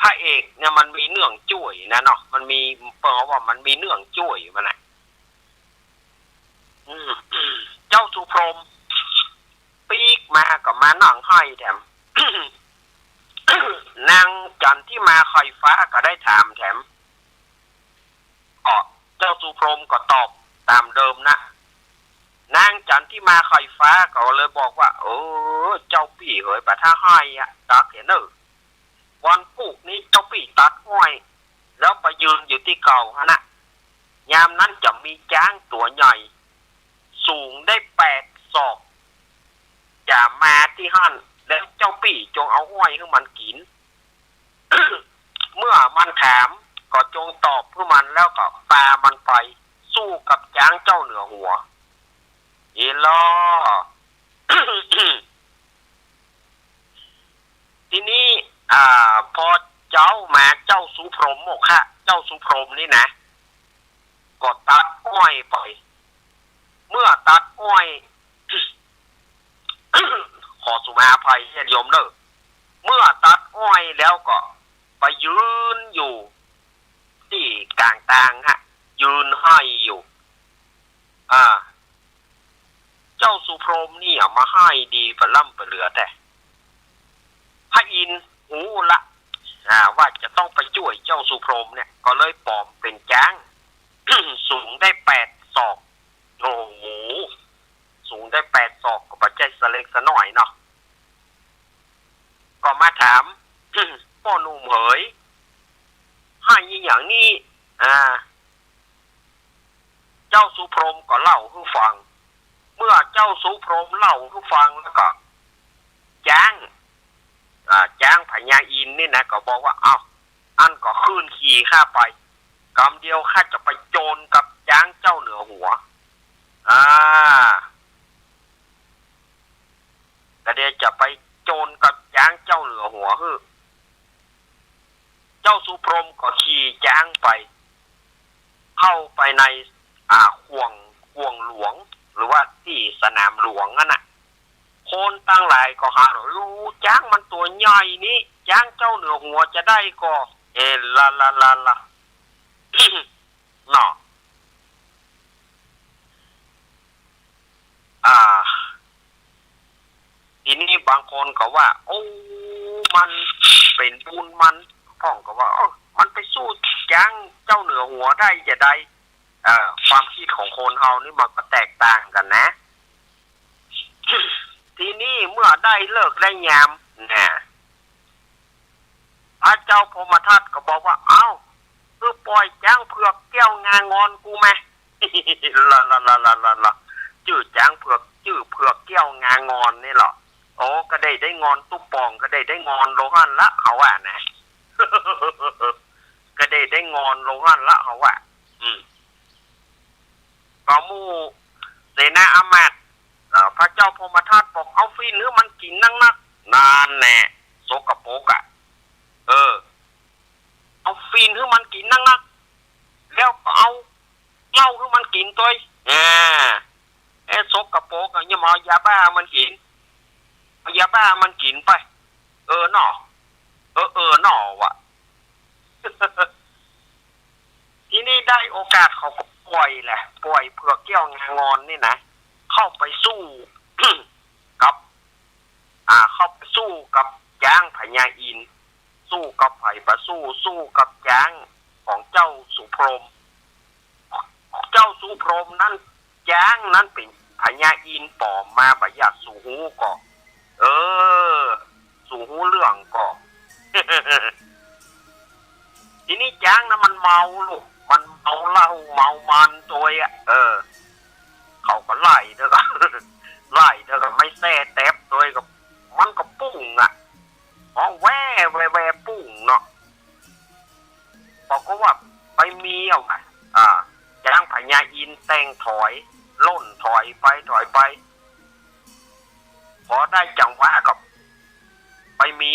พระเอกเนี่ยมันมีเนื่องจุ้ยนะเนาะมันมีเปิ้นว่ามันมีเนื่องจุ้ยมันน่ะเจ้าสุพรหมปีกมาก็มานั่งให้แถม นางจันที่มาไข่ฟ้าก็ได้ถามแถมเจ้าสุพรหมก็ตอบตามเดิมนะนางจันที่มาไข่ฟ้าก็เลยบอกว่าเจ้าปี่เหยปะถ้าให้ตักเห็นวันปลูกนี้เจ้าปี่ตัดอ้อยแล้วไปยืนอยู่ที่เก่าฮะนะยามนั้นจะมีช้างตัวใหญ่สูงได้8 ศอกจะมาที่หั่นแล้วเจ้าปี่จงเอาอ้อยให้มันกิน เมื่อมันถามก็จงตอบเพื่อมันแล้วก็พามันไปสู้กับช้างเจ้าเหนือหัวอีล้อ ทีนี้พอเจ้ามาเจ้าสุพรหมโมคะเจ้าสุพรหมนี่นะก็ตัดอ้อยไปเมื่อตัดอ้อย ขอสุมาภัยญาติโยมเด้อเมื่อตัดอ้อยแล้วก็ไปยืนอยู่ที่กลางทางยืนให้อยู่เจ้าสุพรหมนี่มาให้ดีประล่ำประเหลือแต่พระอินทร์หูละว่าจะต้องไปช่วยเจ้าสุพรหมเนี่ยก็เลยปลอมเป็นช้าง สูงได้8 ศอกโอ้โหสูงได้8 ศอกก็ปัจจัยสเล็กสน้อยเนาะก็มาถาม พ่อหนุ่มเหยให้อย่างนี้เจ้าสุพรหมก็เล่าให้ฟังเมื่อเจ้าสุพรหมเล่าให้ฟังแล้วก็จ้างพญาอินนี่นะก็บอกว่าอันก็ขึ้นขี่ข้าไปกำเดียวข้าจะไปโจรกับจ้างเจ้าเหนือหัวก็เดี๋ยวจะไปโจรกับจ้างเจ้าเหนือหัวเจ้าสุพรหมก็ขี่จ้างไปเข้าไปในห่วงหลวงหรือว่าที่สนามหลวงนั่นน่ะคนตั้งหลายก็หารู้จ้างมันตัวใหญ่นี้จ้างเจ้าเหนือหัวจะได้ก็ละ เนาะทีนี้บางคนก็ว่ามันเป็นบุญมันพ่องก็ว่ามันไปสู้จ้างเจ้าเหนือหัวได้จะได้ความคิดของคนเฮานี่มันก็แตกต่างกันนะ ทีนี้เมื่อได้เลิกได้ยามพระเจ้าพมทัตก็บอกว่าคือปล่อยจ้างเผือกแก้วงางอนกูไหม ละชื่อจ้างเผือกชื่อเผือกแก้วงางอนนี่หรอก็ได้งอนตุ๊บปองก็ได้งอนโลหันละเขาว่านะ ก็ได้งอนโลหันละเขาว่าก็มู่เสนาอามาตย์พระเจ้าพมทัตบอกเอาฟีนหรือมันกินนักนานแน่โสกโปกเอาฟีนหรือมันกินนักแล้วก็เอาเหล้าหรือมันกินตัวโสกโปกอย่ามาเอายาบ้ามันกินเอายาบ้ามันกินไปหน่อหน่อวะ ทีนี้ได้โอกาสเขาก็ปล่อยเผือกแก้วงางอนนี่นะเข้าไปสู้ กับเข้าไปสู้กับจ้างพญาอินทร์สู้กับไผ่ปะสู้กับจ้างของเจ้าสุพรหมนั้นจ้างนั้นเป็นพญาอินทร์ปลอมมาบยาสู่หูก็สู่หูเรื่องก็ ทีนี้จ้างนั้นมันเมาลูกมันเมาเหล้าเมามันตัวเขาก็ไล่เด้อก็ไม่แซ่แตบตัวก็มันก็ปุ้งแว่ปุ้งเนาะบอกก็ว่าไปมีจ้างพญาอินทร์แต่งถอยล่นถอยไปพอได้จังหวะกับไปมี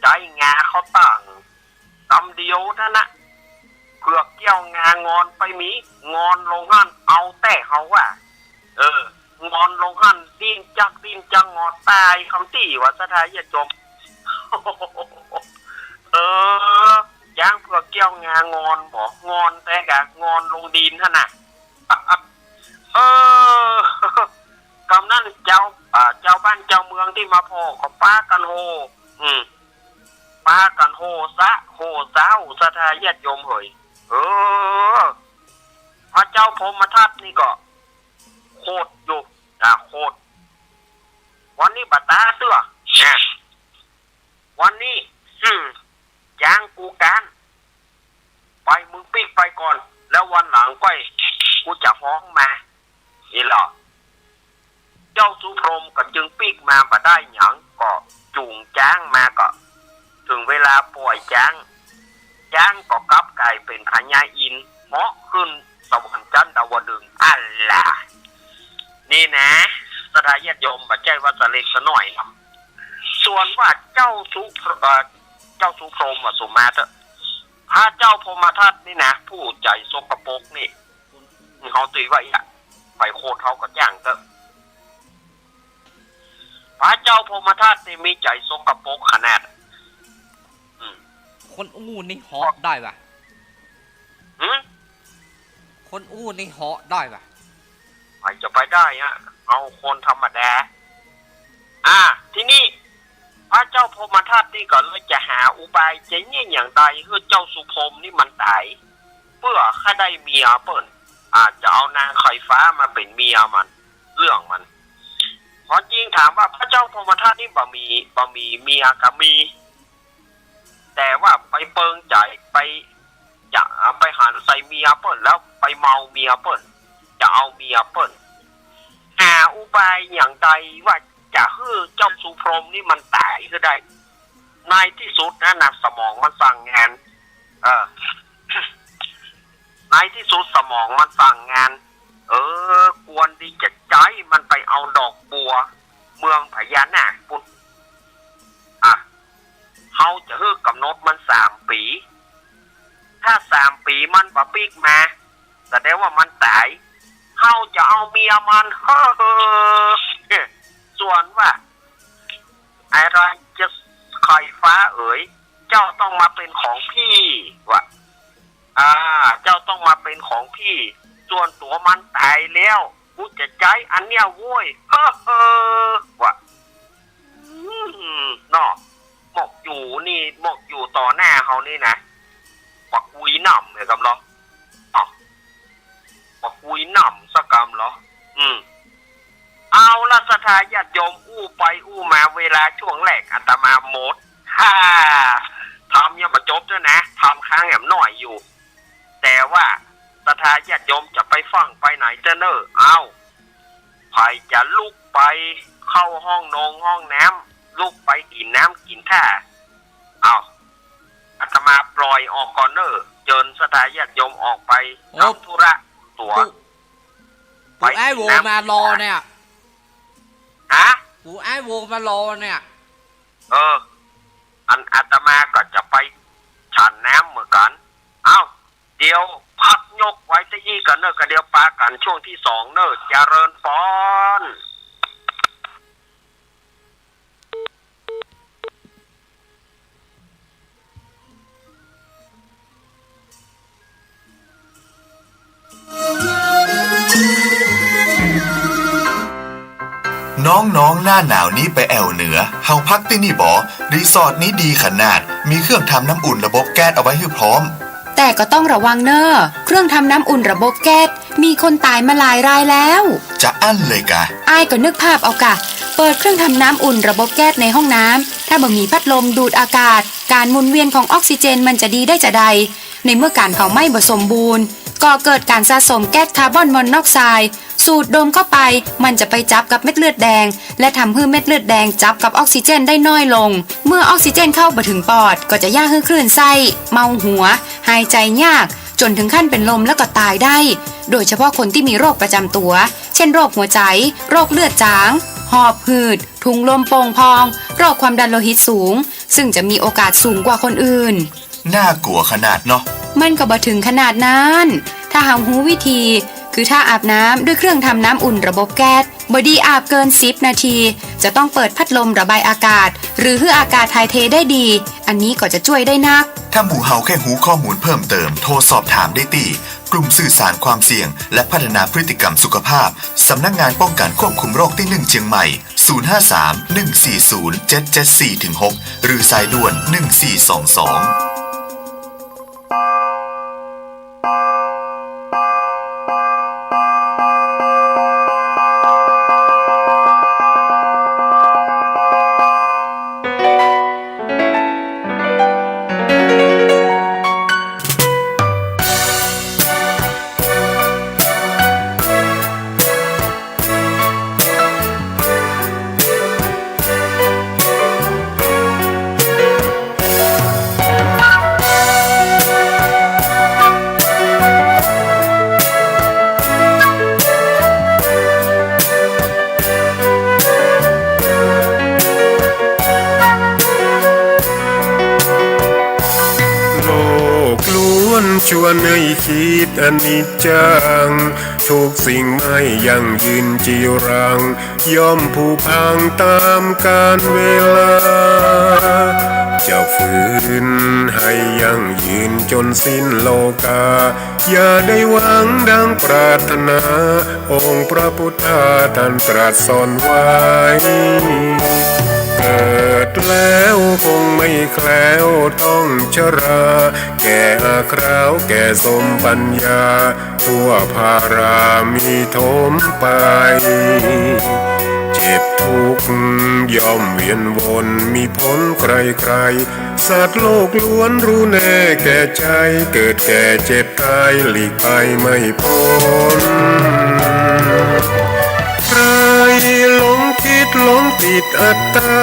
ใจงาเขาตั้งตำเดียว ยวนั่นนะเผือกเกี่ยวงางอนไปมีงอนลงหันเอาแต่เขาว่งอนลงหันดิ้นจังงอตายคำตีว่าสถาอย่าจมย่างเผือกเกี่ยวงางอนบอกงอนแต่กะงอนลงดินท่านน่ะกำนั่นเจ้าบ้านเจ้าเมืองที่มาพ่อก็ป้ากันโฮป้ากันโฮซะโฮเจ้าสถาญาติโยมเฮยพระเจ้าพรหมทัตนี่ก็โคตรอยู่โคตรวันนี้บัตาเตื้อวันนี้จ้างกูการไปมึงปีกไปก่อนแล้ววันหลังก็กูจะฟ้องมานี่หรอเจ้าสุพรหมก็จึงปีกมาบ่ได้หยังก็จูงจ้างมาก็ถึงเวลาปล่อยจ้างก็กลับกลายเป็นพญาอินทร์เหาะขึ้นสวรรค์จันทร์ดาวดึงอัลล่ะนี่นะสถาญาติโยมบ่ใจว่าจะเล็กซะหน่อยนะส่วนว่าเจ้าสุพรหมว่าสุมาเถอะพระเจ้าพรหมทัตนี่นะผู้ใจสกปรกนี่เขาตีว่าไปโคตรเขาก็จ้างเถอะพระเจ้าพรหมทัตนี่มีใจสกปรกขนาดคนอู้นี่เหาะได้ป่ะคนอู้นี่เหาะได้ป่ะใครจะไปได้เอาคนธรรมดาที่นี่พระเจ้าพรหมทัตนี่ก็เลยจะหาอุบายจะเนี่ยอย่างใดเพื่อเจ้าสุพรหมนี่มันตายเพื่อข้าได้เมียเปิ้นจะเอานางไข่ฟ้ามาเป็นเมียมันเรื่องมันเพราะจริงถามว่าพระเจ้าพรหมทัตนี่บ่มีเมียก็มีแต่ว่าไปเปิงใจไปจะไปหันใส่เมียเปิ้นแล้วไปเมาเมียเปิ้นจะเอาเมียเปิ้นหาอุบายอย่างใดว่าจะให้เจ้าสุพรหมนี่มันตายก็ได้ในที่สุดนะสมองมันสั่งงานในที่สุดสมองมันสั่งงานควรดีจะใจมันไปเอาดอกบัวเมืองพญานาคปุ๊บเขาจะให้กำหนดมัน3 ปีถ้า3 ปีมันบ่ปีกมาแสดงว่ามันตายเขาจะเอาเมียมันส่วนว่าอะไรจะไข่ฟ้าเจ้าต้องมาเป็นของพี่ว่ะเจ้าต้องมาเป็นของพี่ส่วนตัวมันตายแล้วกูจะใจอันเนี้ยโว้ยว่ะเนาะหมกอยู่ต่อหน้าเขานี่นะปักคุยหน่ำเลยกำลังปักคุยหน่ำสักกำเหรอเอาละสถาญาติโยมอู้ไปอู้มาเวลาช่วงแรกอาตมาหมดทำยังมาจบด้วยนะทำค้างแหมหน่อยอยู่แต่ว่าสถาญาติโยมจะไปฟังไปไหนเจ้าเนอใครจะลุกไปเข้าห้องน้ำลุกไปกินน้ำกินท่าอาตมาปล่อยออกก่อนเนอเจิญสถาญาติโยมออกไปทำธุระตัวไปไอ้โวมารอเนี่ยกูไอ้โวมารอเนี่ยอันอาตมาก็จะไปฉันน้ำเหมือนกันเดี๋ยวพักยกไว้ที่กันเนอะก็เดี๋ยวปากันช่วงที่2เนอะเจริญพรน้องๆหน้าหนาวนี้ไปแอวเหนือเฮาพักที่นี่บ่รีสอร์ทนี้ดีขนาดมีเครื่องทำน้ำอุ่นระบบแก๊สเอาไว้ให้พร้อมแต่ก็ต้องระวังเนอะเครื่องทำน้ำอุ่นระบบแก๊สมีคนตายมาหลายรายแล้วจะอั้นเลยกะอ้ายก็นึกภาพเอากะเปิดเครื่องทำน้ำอุ่นระบบแก๊สในห้องน้ำถ้าบ่มีพัดลมดูดอากาศการหมุนเวียนของออกซิเจนมันจะดีได้จะใดในเมื่อการเผาไหม้บ่สมบูรณ์ก่อเกิดการสะสมแก๊สคาร์บอนมอนอกไซด์สูดดมเข้าไปมันจะไปจับกับเม็ดเลือดแดงและทำให้เม็ดเลือดแดงจับกับออกซิเจนได้น้อยลงเมื่อออกซิเจนเข้าไปถึงปอดก็จะย่าให้คลื่นไส้เมาหัวหายใจยากจนถึงขั้นเป็นลมแล้วก็ตายได้โดยเฉพาะคนที่มีโรคประจำตัวเช่นโรคหัวใจโรคเลือดจางหอบหืดถุงลมโป่งพองโรคความดันโลหิตสูงซึ่งจะมีโอกาสสูงกว่าคนอื่น น่ากลัวขนาดเนาะมันก็บ่ถึงขนาดนั้น ถ้าหากรู้วิธี คือถ้าอาบน้ำด้วยเครื่องทำน้ำอุ่นระบบแก๊สบดีอาบเกิน10นาที จะต้องเปิดพัดลมระบายอากาศ หรือให้อากาศถ่ายเทได้ดี อันนี้ก็จะช่วยได้นัก ถ้าหมู่เฮาแค่หูข้อมูลเพิ่มเติมโทรสอบถามได้ที่กลุ่มสื่อสารความเสี่ยงและพัฒนาพฤติกรรมสุขภาพสำนักงานป้องกันควบคุมโรคที่1เชียงใหม่ 053-140-774-6 หรือสายด่วน 1422ชวนให้คิดอนิจจังทุกสิ่งไม่ยั่งยืนจีรังย่อมผุพังตามกาลเวลาจะฝืนให้ยั่งยืนจนสิ้นโลกาอย่าได้หวังดังปรารถนาองค์พระพุทธาท่านตรัสสอนไว้เกิดแล้วคงไม่แคล้วต้องชราแก่อาคราวแก่สมปัญญาทั่วภารามีทมไปเจ็บทุกข์ย่อมเวียนวนมีพ้นใครๆสัตว์โลกล้วนรู้แน่แก่ใจเกิดแก่เจ็บตายหลีกไปไม่พ้นใครหลงคิดหลงติดอัตตา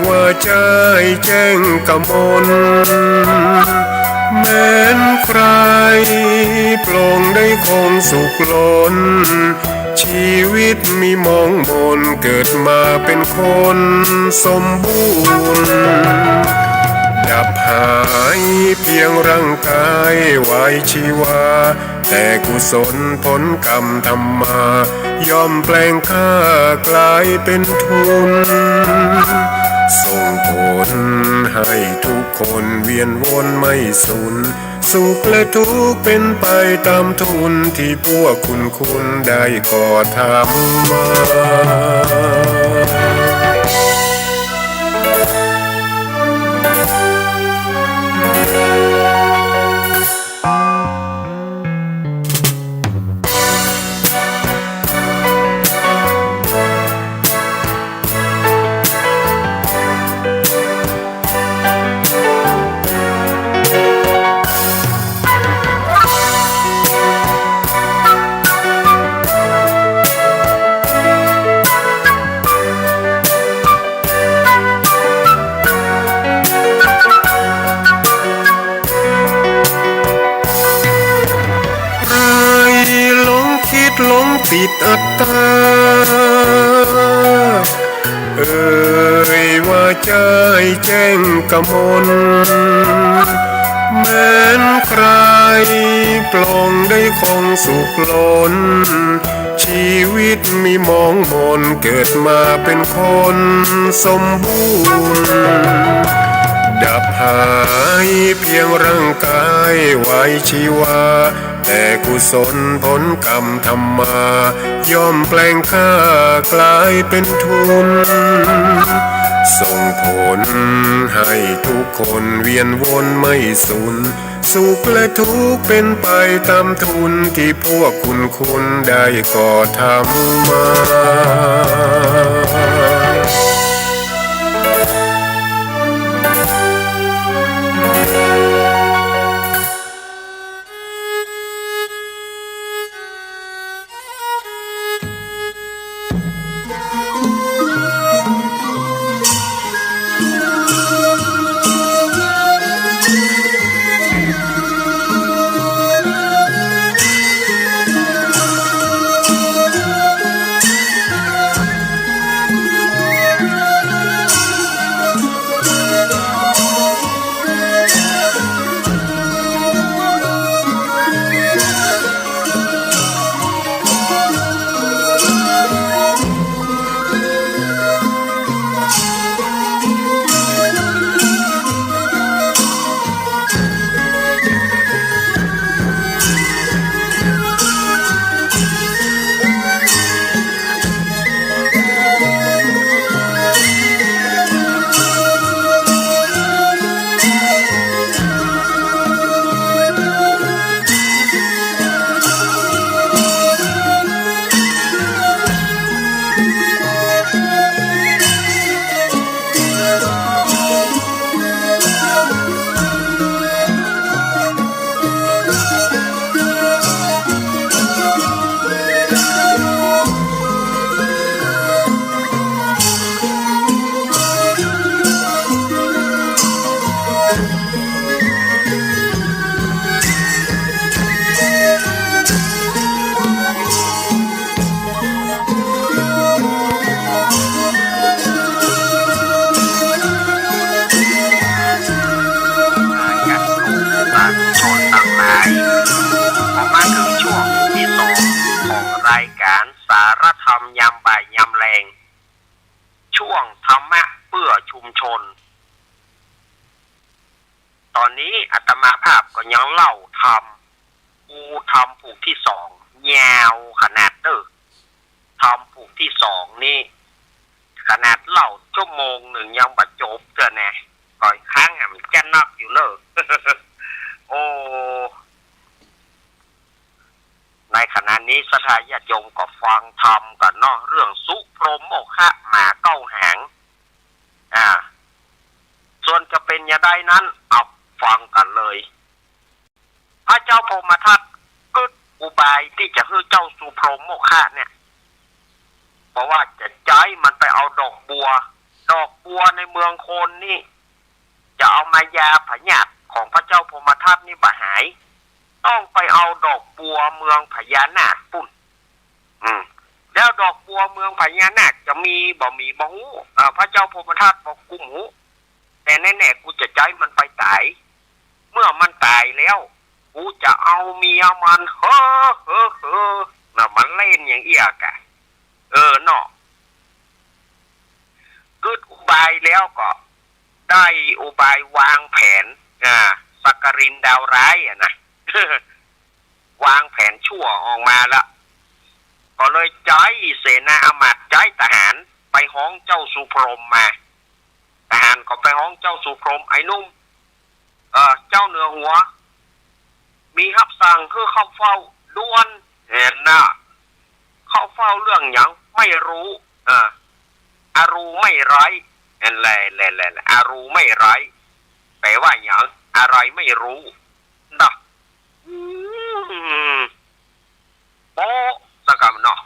ว่าใจแจ้งกมลแม้นใครปลงได้คงสุขล้นชีวิตมีมองมนเกิดมาเป็นคนสมบูรณ์ดับหายเพียงร่างกายไว้ชีวาแต่กุศลผลกรรมทำมาย่อมแปลงค่ากลายเป็นทุนส่งผลให้ทุกคนเวียนวนไม่สูญสุขและทุกข์เป็นไปตามทุนที่พวกคุณได้ก่อทำมาหลงติดอัตตาว่าใจแจ้งกมลแม้นใครปลงได้คงสุขล้นชีวิตมีมองมนเกิดมาเป็นคนสมบูรณ์ดับหายเพียงร่างกายไว้ชีวาแต่กุศลผลกรรมทำมาย่อมแปลงค่ากลายเป็นทุนส่งผลให้ทุกคนเวียนวนไม่สูญสุขและทุกข์เป็นไปตามทุนที่พวกคุณได้ก่อทำมา ำยำบ่ายยำแรงช่วงธรรมะเพื่อชุมชนตอนนี้อาตมาภาพก็ยังเล่าทำกูทำผูกที่สองยาวขนาดเด้อทำผูกที่สองนี่ขนาดเล่าชั่วโมงหนึ่งยังบรรจบเจอแน่ก่อยค้างอ่ะมันแก่นักอยู่เนอะ โอ้ในขณะนี้สถาญาติโยมก็ฟังธรรมกันเนาะเรื่องสุพรหมโมฆะหมาเก้าหางส่วนจะเป็นอย่างใดนั้นเอาฟังกันเลยพระเจ้าพรหมทัตกึศอุบายที่จะให้เจ้าสุพรหมโมฆะเนี่ยเพราะว่าจะใจมันไปเอาดอกบัวในเมืองโคนนี่จะเอามายาพญาตของพระเจ้าพรหมทัตนี่บ่หายต้องไปเอาดอกบัวเมืองพญานาคปุ่นแล้วดอกบัวเมืองพญานาคจะมีบ่ฮู้พระเจ้าพรหมทัตบอกกุมหูแต่แน่ๆกูจะใจมันไปตายเมื่อมันตายแล้วกูจะเอาเมียมันเฮ้อน่ะมันเล่นอย่างเอี้ยกะเนาะกึศอุบายแล้วก็ได้อุบายวางแผนสักกรินดาวร้ายนะ วางแผนชั่วออกมาละก็เลยใจเสนาอมาตย์ใจทหารไปห้องเจ้าสุพรหมมาทหารก็ไปห้องเจ้าสุพรหมไอ้นุ่มเจ้าเหนือหัวมีรับสั่งคือเข้าเฝ้าด่วนเห็นนะเข้าเฝ้าเรื่องหยังไม่รู้อารูไม่ไร้อะไรอารูไม่ไร้แปลว่าหยังอะไรไม่รู้นะโป๊ะสักคำเนาะ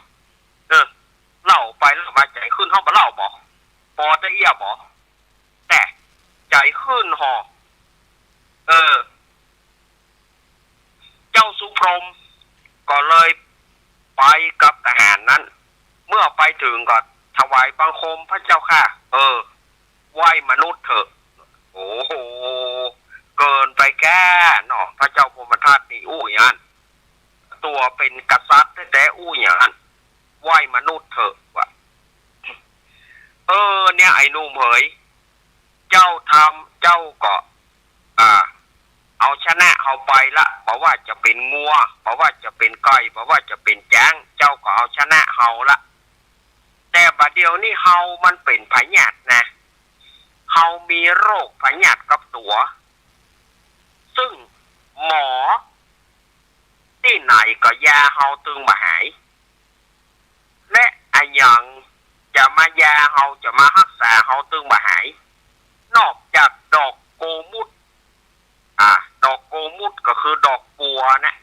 เล่าไปแล้วมาใจขึ้นห้องมาเล่าบอกพอจะเอี้ยบอกแต่ใจขึ้นหอเจ้าสุพรหมก็เลยไปกับทหารนั้นเมื่อไปถึงก็ถวายบังคมพระเจ้าค่ะไหว้มนุษย์เถอะโอ้โหเกินไปแก่เนาะพระเจ้าพรหมทัตนี่อู้อย่างนั้นตัวเป็นกษัตริย์แต่อู้อย่างนั้นไหว้มนุษย์เถอะว่ะเนี่ยไอ้นุ่มเหยเจ้าก็เอาชนะเอาไปละเพราะว่าจะเป็นงัวเพราะว่าจะเป็นไก่เพราะว่าจะเป็นจ้างเจ้าก็เอาชนะเฮาละแต่บัดเดี๋ยวนี้เฮามันเป็นพยาธินะเฮามีโรคพยาธิกับตัวซึ่งหมอที่ไหนก็ยาเฮาตึงมาหายและอันยังจะมายาเฮาจะมารักษาเฮาตึงมาหายนอกจากดอกโกมุตดอกโกมุตก็คือดอกบัวนะ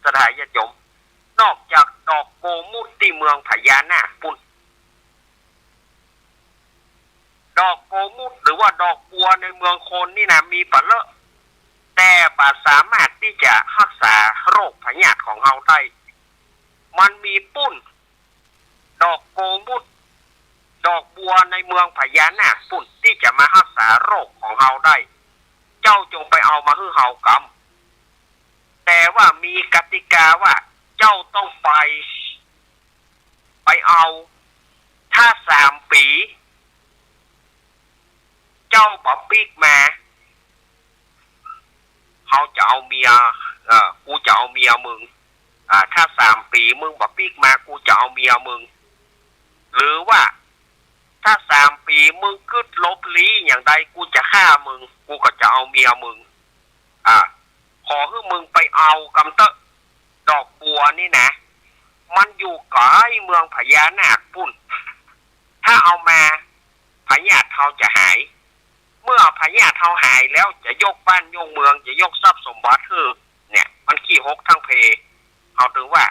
สถานญาติโยมนอกจากดอกโกมุตที่เมืองพญานาคปุ่นดอกโกมุตหรือว่าดอกบัวในเมืองโคนนี่นะมีปะเลอะแต่บาสามารถที่จะรักษาโรคพยาธิของเราได้มันมีปุ้นดอกโกมุตดอกบัวในเมืองพญานาคปุ่นที่จะมารักษาโรคของเราได้เจ้าจงไปเอามาให้เฮากำแต่ว่ามีกติกาว่าเจ้าต้องไปเอาถ้า3 ปีเจ้าบ่ปีกมาเขาจะเอาเมียกูจะเอาเมียมึงถ้า3 ปีมึงบ่ปีกมากูจะเอาเมียมึงหรือว่าถ้า3 ปีมึงกึดลบลี้อย่างใดกูจะฆ่ามึงกูก็จะเอาเมียมึงขอให้มึงไปเอากำเตะดอกบัวนี่นะมันอยู่ใกล้เมืองพญานาคปุ่นถ้าเอามาพญาติเขาจะหายเมื่อพญาติเขาหายแล้วจะยกบ้านยกเมืองจะยกทรัพย์สมบัติคือเนี่ยมันขี้หกทั้งเพเขาถึงว่า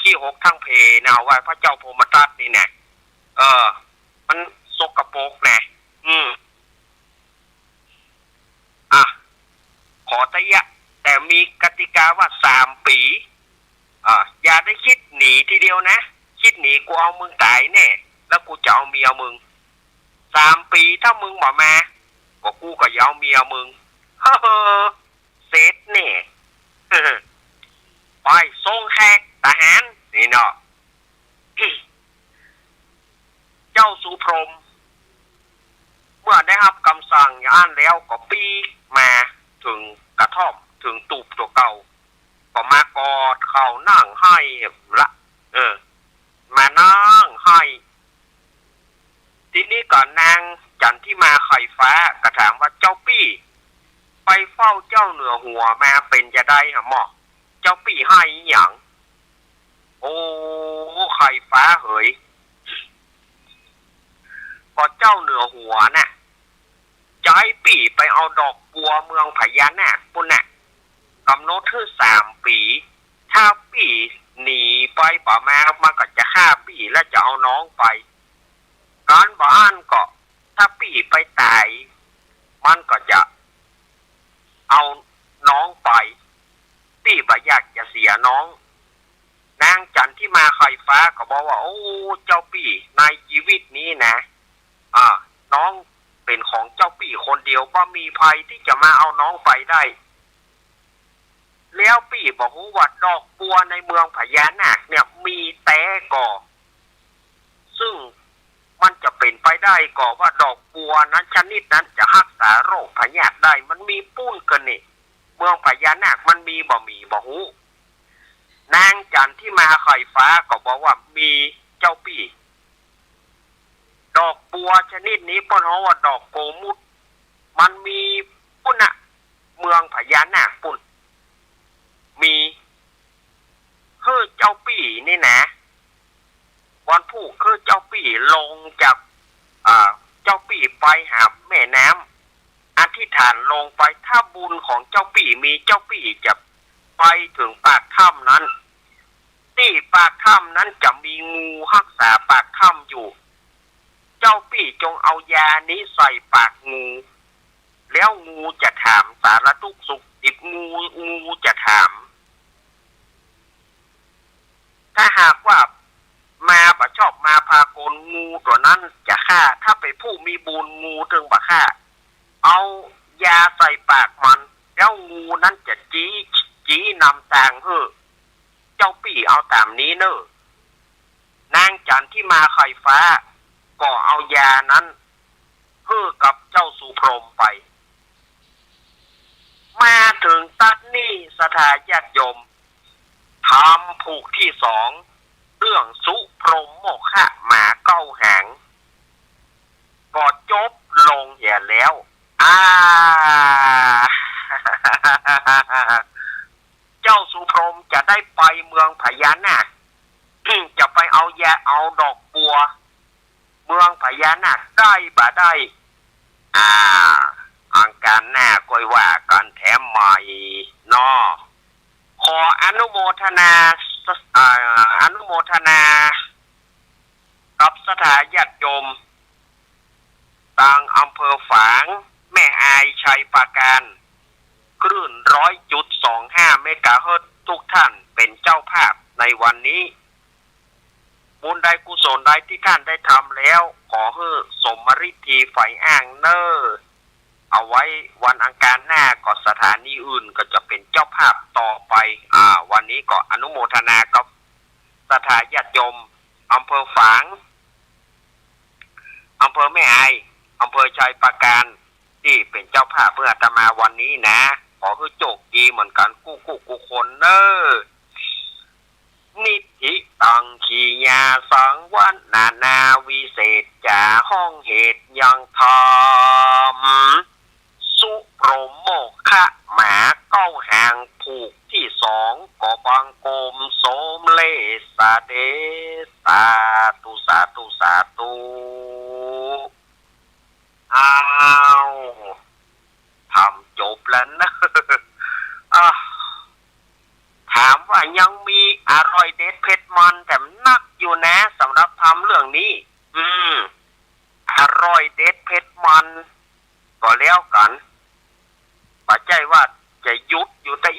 ขี้หกทั้งเพนะว่าพระเจ้าพรหมทัตนี่นะมันสกปรกนะขอตะยะแต่มีกติกาว่า3 ปีอย่าได้คิดหนีทีเดียวนะคิดหนีกูเอามึงตายแน่แล้วกูจะเอาเมียมึง3 ปีถ้ามึงมาก็กูก็จะเอาเมียมึงเสร็จแน่ไปส่งแขกทหารนี่เนาะ จ้าสุพรหมเมื่อได้รับคำสั่งอย่างนั้นแล้วก็ปีมาถึงกระท่อมถึงตูบตัวเก่าก็มากอดเขานั่งให้ละมานั่งให้ทีนี้ก่อนนางจันที่มาไข่ฟ้ากระถามว่าเจ้าปี้ไปเฝ้าเจ้าเหนือหัวมาเป็นจะได้หรอหมอเจ้าปี้ให้อย่างโอ้ไข่ฟ้าเหยก็เจ้าเหนือหัวน่ะจะให้ปี่ไปเอาดอกบัวเมืองพญานาคปุ่นน่ะกำหนดคือ3 ปีถ้าปี่หนีไปป่าแม่มันก็จะฆ่าปี่และจะเอาน้องไปการบ้านก็ถ้าปี่ไปตายมันก็จะเอาน้องไปปี่บ่อยากจะเสียน้องนางจันที่มาไข่ฟ้าก็บอกว่าโอ้เจ้าปี่ในชีวิตนี้นะน้องเป็นของเจ้าปี่คนเดียวว่ามีภัยที่จะมาเอาน้องไปได้แล้วปี่บอกว่าดอกบัวในเมืองพญานาคเนี่ยมีแต่ก่อซึ่งมันจะเป็นไปได้ก่อว่าดอกบัวนั้นชนิดนั้นจะรักษาโรคพยาธิได้มันมีปุ้นกันนี่เมืองพญานาคมันมีบ่ฮู้นางจันที่มาไข่ฟ้าก็บอกว่ามีเจ้าปี่ดอกบัวชนิดนี้ป้อนว่าดอกโกมุดมันมีปุ่นอะเมืองพญานาคปุ่นมีเจ้าปี่นี่นะวันผู้เจ้าปี่ลงจากเจ้าปี่ไปหาแม่น้ำอธิษฐานลงไปถ้าบุญของเจ้าปี่มีเจ้าปี่จะไปถึงปากถ้ำนั้นที่ปากถ้ำนั้นจะมีงูรักษาปากถ้ำอยู่เจ้าปี่จงเอายานี้ใส่ปากงูแล้วงูจะถามสารทุกข์สุขดิบงูจะถามถ้าหากว่ามาบ่ชอบมาพากลงูตัวนั้นจะฆ่าถ้าไปผู้มีบุญงูถึงบ่ฆ่าเอายาใส่ปากมันแล้วงูนั้นจะจี้นำทางเจ้าปี่เอาตามนี้เนอะนางจันที่มาไข่ฟ้าก็เอายานั้นกับเจ้าสุพรหมไปมาถึงตัดนี่สถาญาติโยมทำผูกที่2เรื่องสุพรหมโมฆะหมาเก้าหางก็จบลงเหี่ยแล้วเจ้าสุพรหมจะได้ไปเมืองพญานาคจะไปเอายาเอาดอกบัวเมืองพญานาคได้บ่ได้อังการหน้าก้อยว่ากันแถมใหม่นอขออนุโมทนากับสถาญาติโยมต่างอำเภอฝางแม่อายชัยปราการคลื่น 100.25 เมกะเฮิรตซ์ทุกท่านเป็นเจ้าภาพในวันนี้บุญใดกุศลใดที่ท่านได้ทำแล้วขอให้สมฤทธิไฟอ้างเนอเอาไว้วันอังคารหน้าก็สถานีอื่นก็จะเป็นเจ้าภาพต่อไปวันนี้ก็อนุโมทนากับสถาญาติโยมอำเภอฝางอำเภอแม่อายอำเภอชัยปราการที่เป็นเจ้าภาพเพื่ออาตมาวันนี้นะขอให้โชคดีเหมือนกันกู้คนเนอนิธิตังขีญาสังวันนาวิเศษจ่าห้องเหตุยังทำสุพรหมโมฆะหมาเก้าหางผูกที่2ก็บังกรมโสมเลสาเดสาธุทำจบแล้วนะถามว่ายังมีอร่อยเด็ดเผ็ดมันแต่นักอยู่นะสำหรับทำเรื่องนี้อร่อยเด็ดเผ็ดมันก็แล้วกันปัจจัยว่าจะยุดอยู่ใต้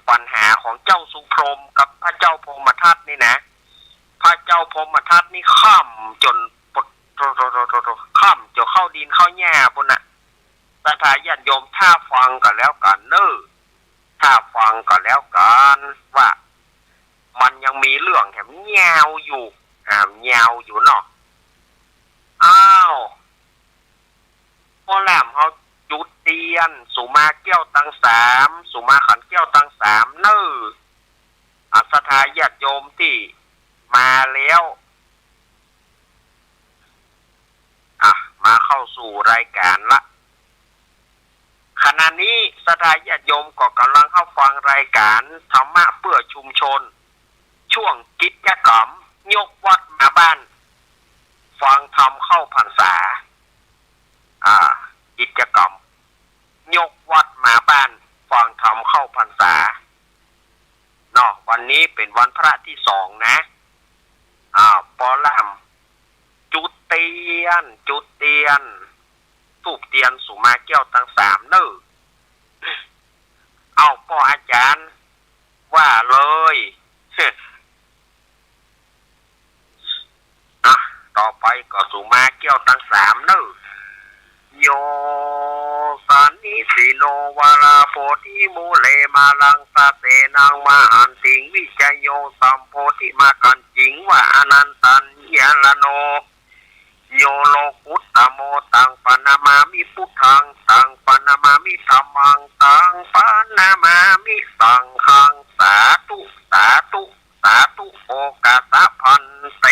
ปัญหาของเจ้าสุพรหมกับพระเจ้าพรหมทัตนี่นะพระเจ้าพรหมทัตนี่ข้ามจนข้ามจนเข้าดินเข้าแง่บนน่ะสถาญาติโยมถ้าฟังกันแล้วกันเนอะถ้าฟังก็แล้วกันว่ามันยังมีเรื่องแถมยาวอยู่เนาะ อ้าวพ่อแหลมเขาจุดเตียนสุมาเกี้ยวตังสามสุมาขันเกี้ยวตังสามเน้ออัศทาญาติโยมที่มาแล้วมาเข้าสู่รายการละขณะนี้ศรัทธาญาติโยมก็กำลังเข้าฟังรายการธรรมะเพื่อชุมชนช่วงกิจกรรมยกวัดมาบ้านฟังธรรมเข้าพรรษากิจกรรมยกวัดมาบ้านฟังธรรมเข้าพรรษาเนาะวันนี้เป็นวันพระที่2นะปอลำจุดเตียนทูบเตียนสุมาเกี้ยวตังสามเน้อเอาพ่ออาจารย์ว่าเลยต่อไปก็สุมาเกี้ยวตังสามเน้อโยสันนิสิโนวาราโพธิมูเลมาลังสะเตนังมาหันติงวิจโยสัมโพธิมากันจิงว่าอนันตัญญาลโนโยโลกุตตโมตังปนามามิพุทธังตังปนามามิธัมมังตังปนามามิสังฆังสาธุสาธุสาธุโอกาสะพันเต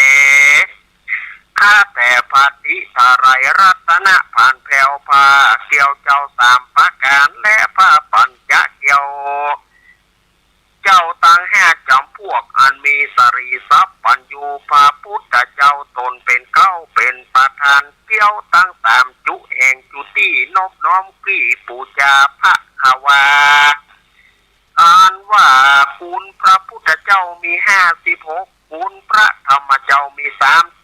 ข้าแต่พระติสารายรัตนะผ่านแผ่วพาเกี่ยวเจ้าสามประการและพระปัญจเกี่ยวเจ้าตั้ง5จำพวกอันมีสรีทรัพย์ปัญญูพระพุทธเจ้าตนเป็นเก้าเป็นประธานเกี่ยวตั้ง3จุแห่งจุตินบน้อมกรีปูจาพระขวาอ่านว่าคุณพระพุทธเจ้ามี56คุณพระธรรมเจ้ามี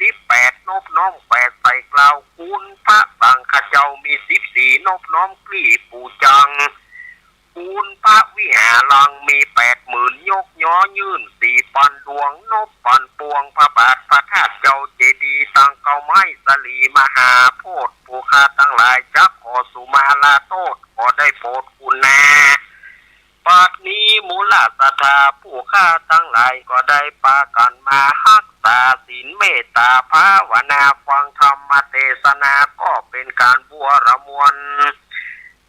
38นบน้อม8ใส่กล่าวคุณพระสังฆเจ้ามี14นบน้อมกรีปูจังคุณพระวิหารังมี80,000ยกย้อยื่น4ปันดวงนบปันปวงพระบาทพระธาตุเจ้าเจดีย์ตังเกาไม้สลีมหาโพธิ์ผู้ข้าทั้งหลายจักขอสุมาลาโทษขอได้โปรดคุณนาปัดนี้มูลศรัทธาผู้ข้าทั้งหลายก็ได้ปากันมารักษาศีลเมตตาภาวนาฟังธรรมเทศนาก็เป็นการบัวระมวล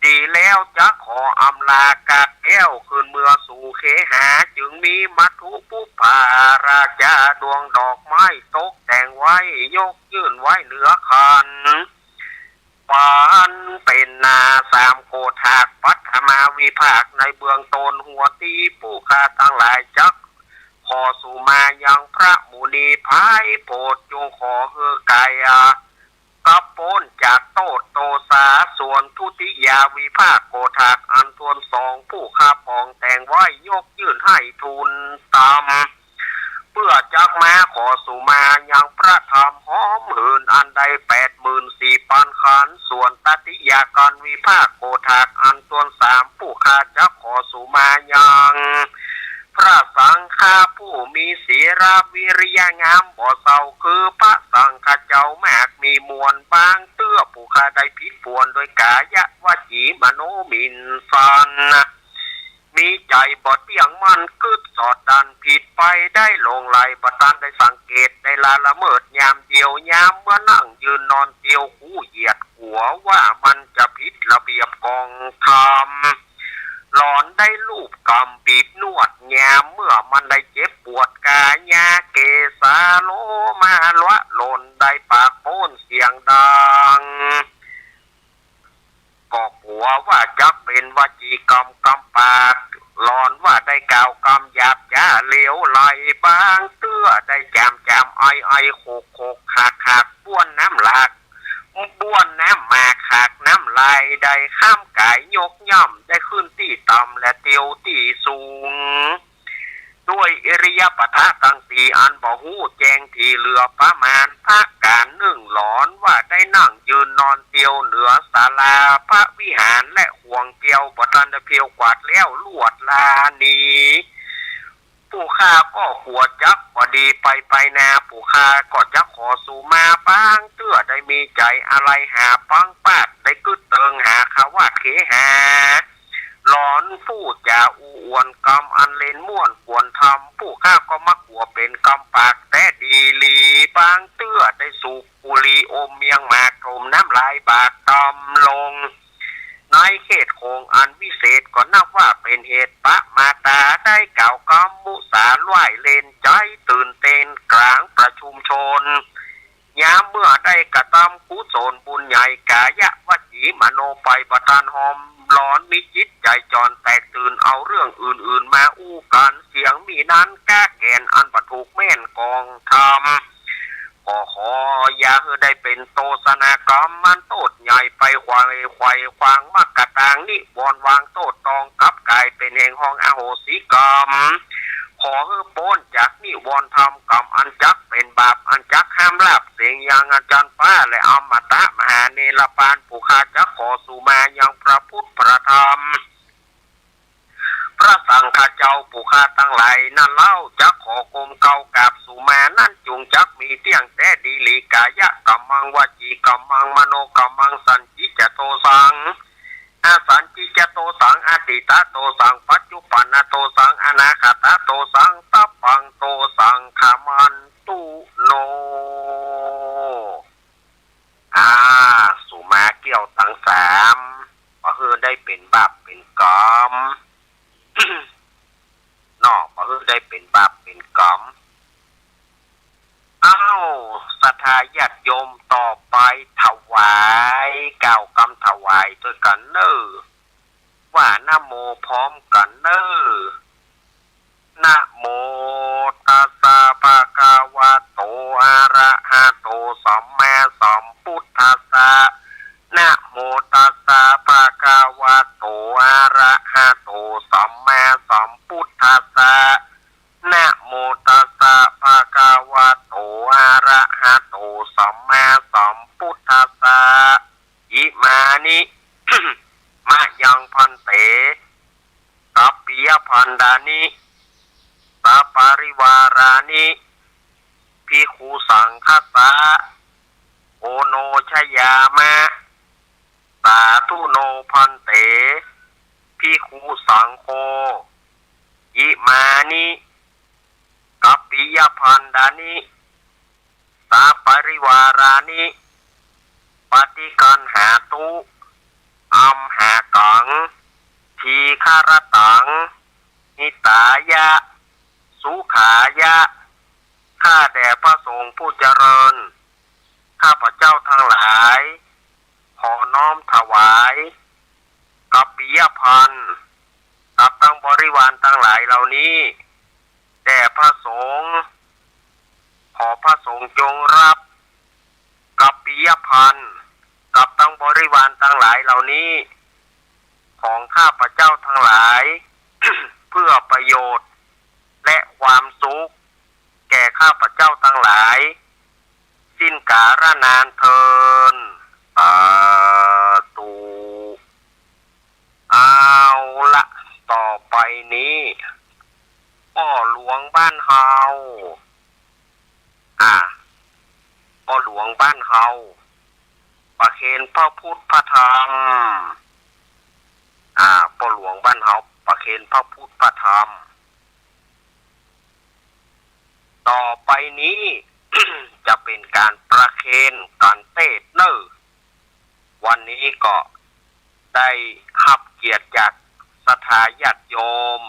ดีแล้วจะขออำลากาแก้วคืนเมื่อสู่เคหาจึงมีมัทุปุภาราชาดวงดอกไม้ตกแต่งไว้ยกยื่นไว้เหนือคันปานเป็นนา3โกธากปัทมาวิภาคในเบื้องต้นหัวตีผู้ข้าทั้งหลายจักขอสู่มายังพระมุนีพายโปรดจงขอเฮือกายกับโปนจากโตดโตสาส่วนทุติยาวิภาคโกธากอันทวน2ผู้ข้าปองแต่งไว้ยกยื่นให้ทูลตามเพื่อจักมาขอสู่มายังพระธรรมหอมหืนอันใด84,000 ขันส่วนตติยาการวิภาคโกธากอันทวน3ผู้ข้าจักขอสู่มายังพระสังฆาผู้มีศีลวิริยงามบ่เศร้าคือพระสังฆเจ้ามากมีมวลบางเตื้อผู้ข้าได้ผิดปวนโดยกายวจีมโนมินสันมีใจบ่เที่ยงมันกึดสอดดันผิดไปได้ลงไหลประทานได้สังเกตได้ละละเมิดยามเดียวยามเมื่อนั่งยืนนอนเตียวคู่เหยียดหัวว่ามันจะผิดระเบียบกองธรรมหลอนได้ลูบกำบีบนวดแยมเมื่อมันได้เจ็บปวดกายาเกสาโลมาละหล่นได้ปากโป้นเสียงดังก็ผัวว่าจักเป็นวจีกรรมกำปากหลอนว่าได้กล่าวกำหยาบจ้าเหลวไหลบางเตื้อได้จำไอโคกหักบ้วนน้ำหลากบ้วนน้ำมาขากน้ำลายได้ข้ามกายยกย่ำได้ขึ้นที่ต่ำและเตียวที่สูงด้วยอริยปทะตั้ง4อันบ่หูแจงที่เหลือประมาณภาคการ1หลอนว่าได้นั่งยืนนอนเตียวเหนือศาลาพระวิหารและห่วงเตียวบ่ทันได้เพียวกวาดแล้วลวดลานีผู้ข้าก็หัวจักพอดีไปนาผู้ข้าก็จะขอสู่มาบ้างเตื้อได้มีใจอะไรหาปังปาดได้กึดเติงหาเขาว่าเขหาหลอนผู้จะอวนกรรมอันเล่นม่วนควรทำผู้ข้าก็มักหัวเป็นกรรมปากแต่ดีลีบางเตื้อได้สูบกุ บุหรีอมเมียงหมากถมน้ำลายบากตอมลงในเขตโคงอันวิเศษก็นับว่าเป็นเหตุปะมาตาได้เก่ากำมุสาไหวเลนใจตื่นเต้นกลางประชุมชนยามเมื่อได้กระทำกุศลบุญใหญ่กายะวจีมโนไปประทานหอมร้อนมิจิตใจจรแตกตื่นเอาเรื่องอื่นๆมาอู้กันเสียงมีนั้นแก้แกนอันบรรทุกแม่นกองทำขออย่าให้ได้เป็นโตสนากรรมมันโตดใหญ่ไปควายควางมักกะตางนิวรวางโตดตองกับกายเป็นแห่งห้องอโหสิกรรมขอให้พ้นจากนิวรณ์ธรรมกรรมอันจักเป็นบาปอันจักห้ามลาบเสียงอย่างอาจารย์ป้าและอมตะมหาเนรปานผู้ข้าจักขอสู่มายังพระพุทธพระธรรมพระสังฆเจ้าผู้ข้าตั้งหลายนั่นเล่าจักขอกรมเก่ากราบสู่มานั่นจุงจักมีเตียงแต่ดีลีกายะกัมมังวจีกัมมังมโนกัมมังสันจิจโตสังอาสันจิจโตสังอติตะโตสังปัจจุปันนโตสังอนาคตโตสังตัปปังโตสังขามันตุโนสุมาเกี่ยวตั้งสามก็คือได้เป็นบาปเป็นกรรม นอกก็คือได้เป็นบาปเป็นกรรมศรัทธาญาติโยมต่อไปถวายกล่าวคำถวายด้วยกันเนอว่านะโมพร้อมกันเนอนะโมตัสสะภะคะวะโตอะระหะโตสัมมาสัมพุทธัสสะนะโมตัสสะภะคะวะโตอะระหะโตสัมมาสัมพุทธัสสะนะโมตัสสะภะคะวะโตอะระหะโตสัมมาสัมพุทธัสสะอิมานิ มะยังพันเตกัปปิยพันดานิสาปาริวารานิภิกขุสังคัสสะโอโนชยามะสาธุโนพันเตภิกขุสังโฆอิมานิกัปปิยพันดานิสาปาริวารานิปฏิกันหาตุอัมหากังทีฆารตังนิตายะสุขายะข้าแด่พระสงฆ์ผู้เจริญข้าพเจ้าทั้งหลายขอน้อมถวายกัปปิยพันธ์กับทั้งบริวารทั้งหลายเหล่านี้แด่พระสงฆ์ขอพระสงฆ์จงรับกัปปิยพันธ์กับทั้งบริวารทั้งหลายเหล่านี้ของข้าพเจ้าทั้งหลาย เพื่อประโยชน์และความสุขแก่ข้าพเจ้าทั้งหลายสิ้นกาลนานเทินสาธุเอาละต่อไปนี้พ่อหลวงบ้านเฮาพ่อหลวงบ้านเฮาประเคนพระพุทธพระธรรมพ่อหลวงบ้านเฮาประเคนพระพุทธพระธรรมต่อไปนี้ จะเป็นการประเคนการเทศน์วันนี้ก็ได้รับเกียรติจากศรัทธาญาติโยม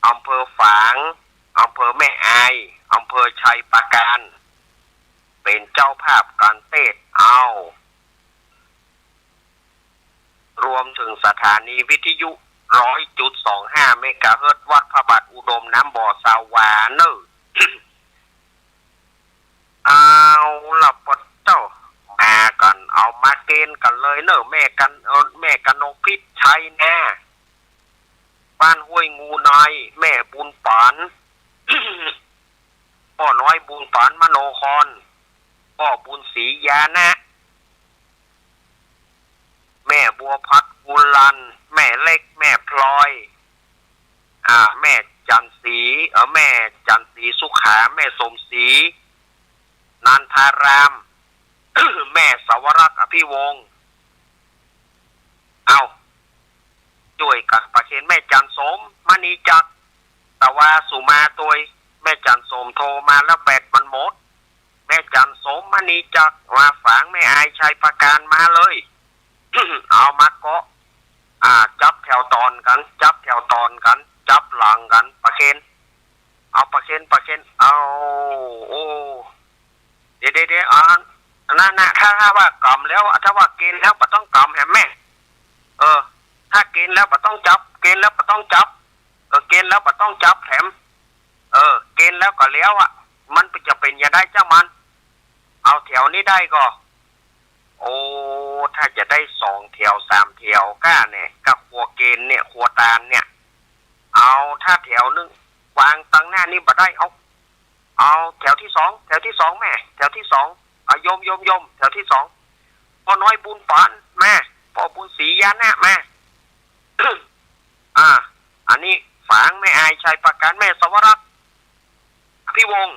อำเภอฝางอำเภอแม่อายอำเภอชัยปราการเป็นเจ้าภาพการเทศน์รวมถึงสถานีวิทยุ 100.25 เมกะเฮิรตซ์วัดพระบาทอุดมน้ำบ่อสาวาเอาล่ะปะเจ้ามากันเอามาเกณฑ์กันเลยแม่กันนกพิษชัยแน่บ้านห้วยงูน้อยแม่บุญปาน พ่อน้อยบุญปานมโนครพ่อบุญศรียานะแม่บัวพัดกุลันแม่เล็กแม่พลอยแม่จันสีแม่จันสีสุขาแม่สมศรีนันทาราม แม่สวรักษ์อภิวงศ์ช่วยกันประเคนแม่จันสมมณีจักรตะวาสุมาตัวแม่จันสมโทรมาแล้วแบตมันหมดแม่ ม่จันโสมณีจักมาฝางแม่อายชัยประการมาเลย เอามาเกาะจับแถวตอนกันจับแถวตอนกันจับหลังกันประเคนเอาประเคนเอาโอ้เดี๋ยวนั่นนะถ้าว่ากำแล้วถ้าว่าเกณฑ์แล้วปะต้องกำแหมแม่ถ้าเกณฑ์แล้วปะต้องจับเกณฑ์แล้วปะต้องจับเกณฑ์แล้วปะต้องจับแถมเกณฑ์แล้วก็แล้วอ่ะมันจะเป็นอย่าได้เจ้ามันเอาแถวนี้ได้ก็โอ้ถ้าจะได้2 แถว 3 แถวก้าเนี่ยกับขัวเกณฑ์เนี่ยขัวตาลเนี่ยเอาถ้าแถวนึงวางตั้งหน้านี่บ่ได้เอาแถวที่2แถวที่2แม่แถวที่2โยมแถวที่2พ่อน้อยบุญปานแม่พ่อบุญศรียานะแม่ อันนี้ฝางแม่อายชัยประการแม่สวรักษ์พี่วงศ์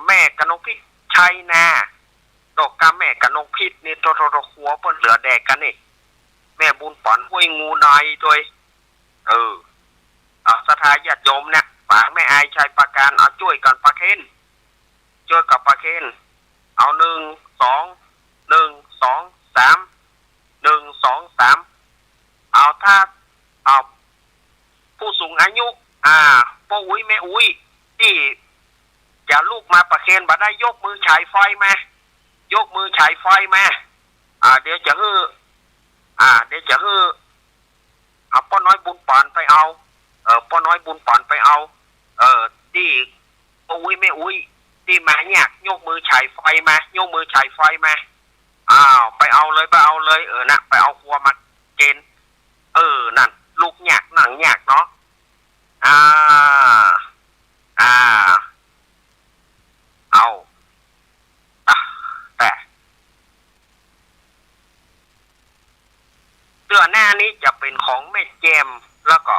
แม่กนกพิษชัยนาดอกกาแม่กนกพิษนี่โตหัวเปิ้นเหลือแดกกันนี่แม่บุญปานห้วยงูในด้วยสถาญาติโยมเนี่ยฝางแม่อายชัยประการเอาช่วยกันประเคนช่วยกับประเคนเอา1 2 3 เอาถ้าเอาผู้สูงอายุพ่ออุ้ยแม่อุ้ยที่จะลูกมาประเคนบ่ได้ยกมือฉายไฟมายกมือฉายไฟมาเดี๋ยวจะฮื้อเอาป้าน้อยบุญปานไปเอาป้าน้อยบุญปานไปเอาที่พ่ออุ้ยแม่อุ้ยที่มาเนี่ยยกมือฉายไฟมายกมือฉายไฟมาไปเอาเลยนะไปเอาครัวมาเกณฑ์นั่นลูกหยากหนังหยากเนาะเอาแต่เสื้อหน้านี้จะเป็นของแม่แจมแล้วก็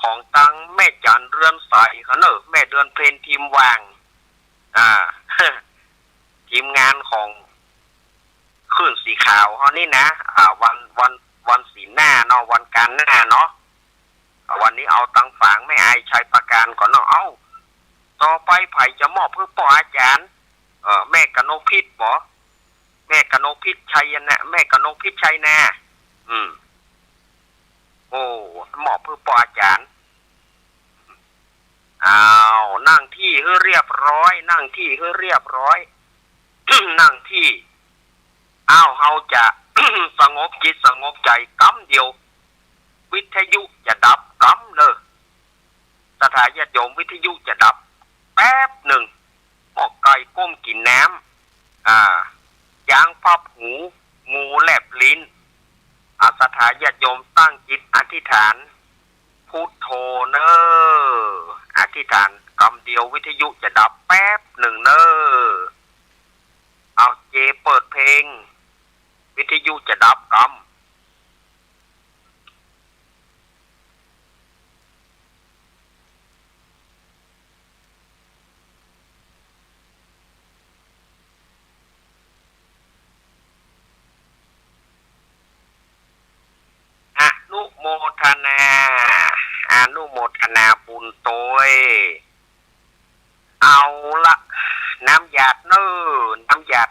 ของตังแม่จันเรือนใสเขาเนอะแม่เดือนเพลนทีมวาง ทีมงานของขึ้นสีขาวเขานี่นะวันสีหน้าเนาะวันการหน้าเนาะวันนี้เอาตังฝางแม่อายชัยประการก่อนเนาะเอาต่อไปไผ่จะมอบเพื่อป่ออาจารย์แม่กนกพิษบ่แม่กนกพิษชัยนะแม่กนกพิษชัยนาโอ้มอบเพื่อป่ออาจารย์นั่งที่ให้เรียบร้อยนั่งที่ให้เรียบร้อย นั่งที่เฮาจะ สงบจิตสงบใจกำเดียววิทยุจะดับกำเลยสถาญาติโยมวิทยุจะดับแป๊บหนึ่งหม้อไก่ก้มกินน้ำยางพับหูงูแลบลิ้นสถาญาติโยมตั้งจิตอธิษฐานพุทโธเนออธิษฐานกำเดียววิทยุจะดับแป๊บหนึ่งเนอเอาเจเปิดเพลงวิทยุจะดับกำอนุโมทนาบุญโตยเอาละน้ำหยาดน้ำหยาด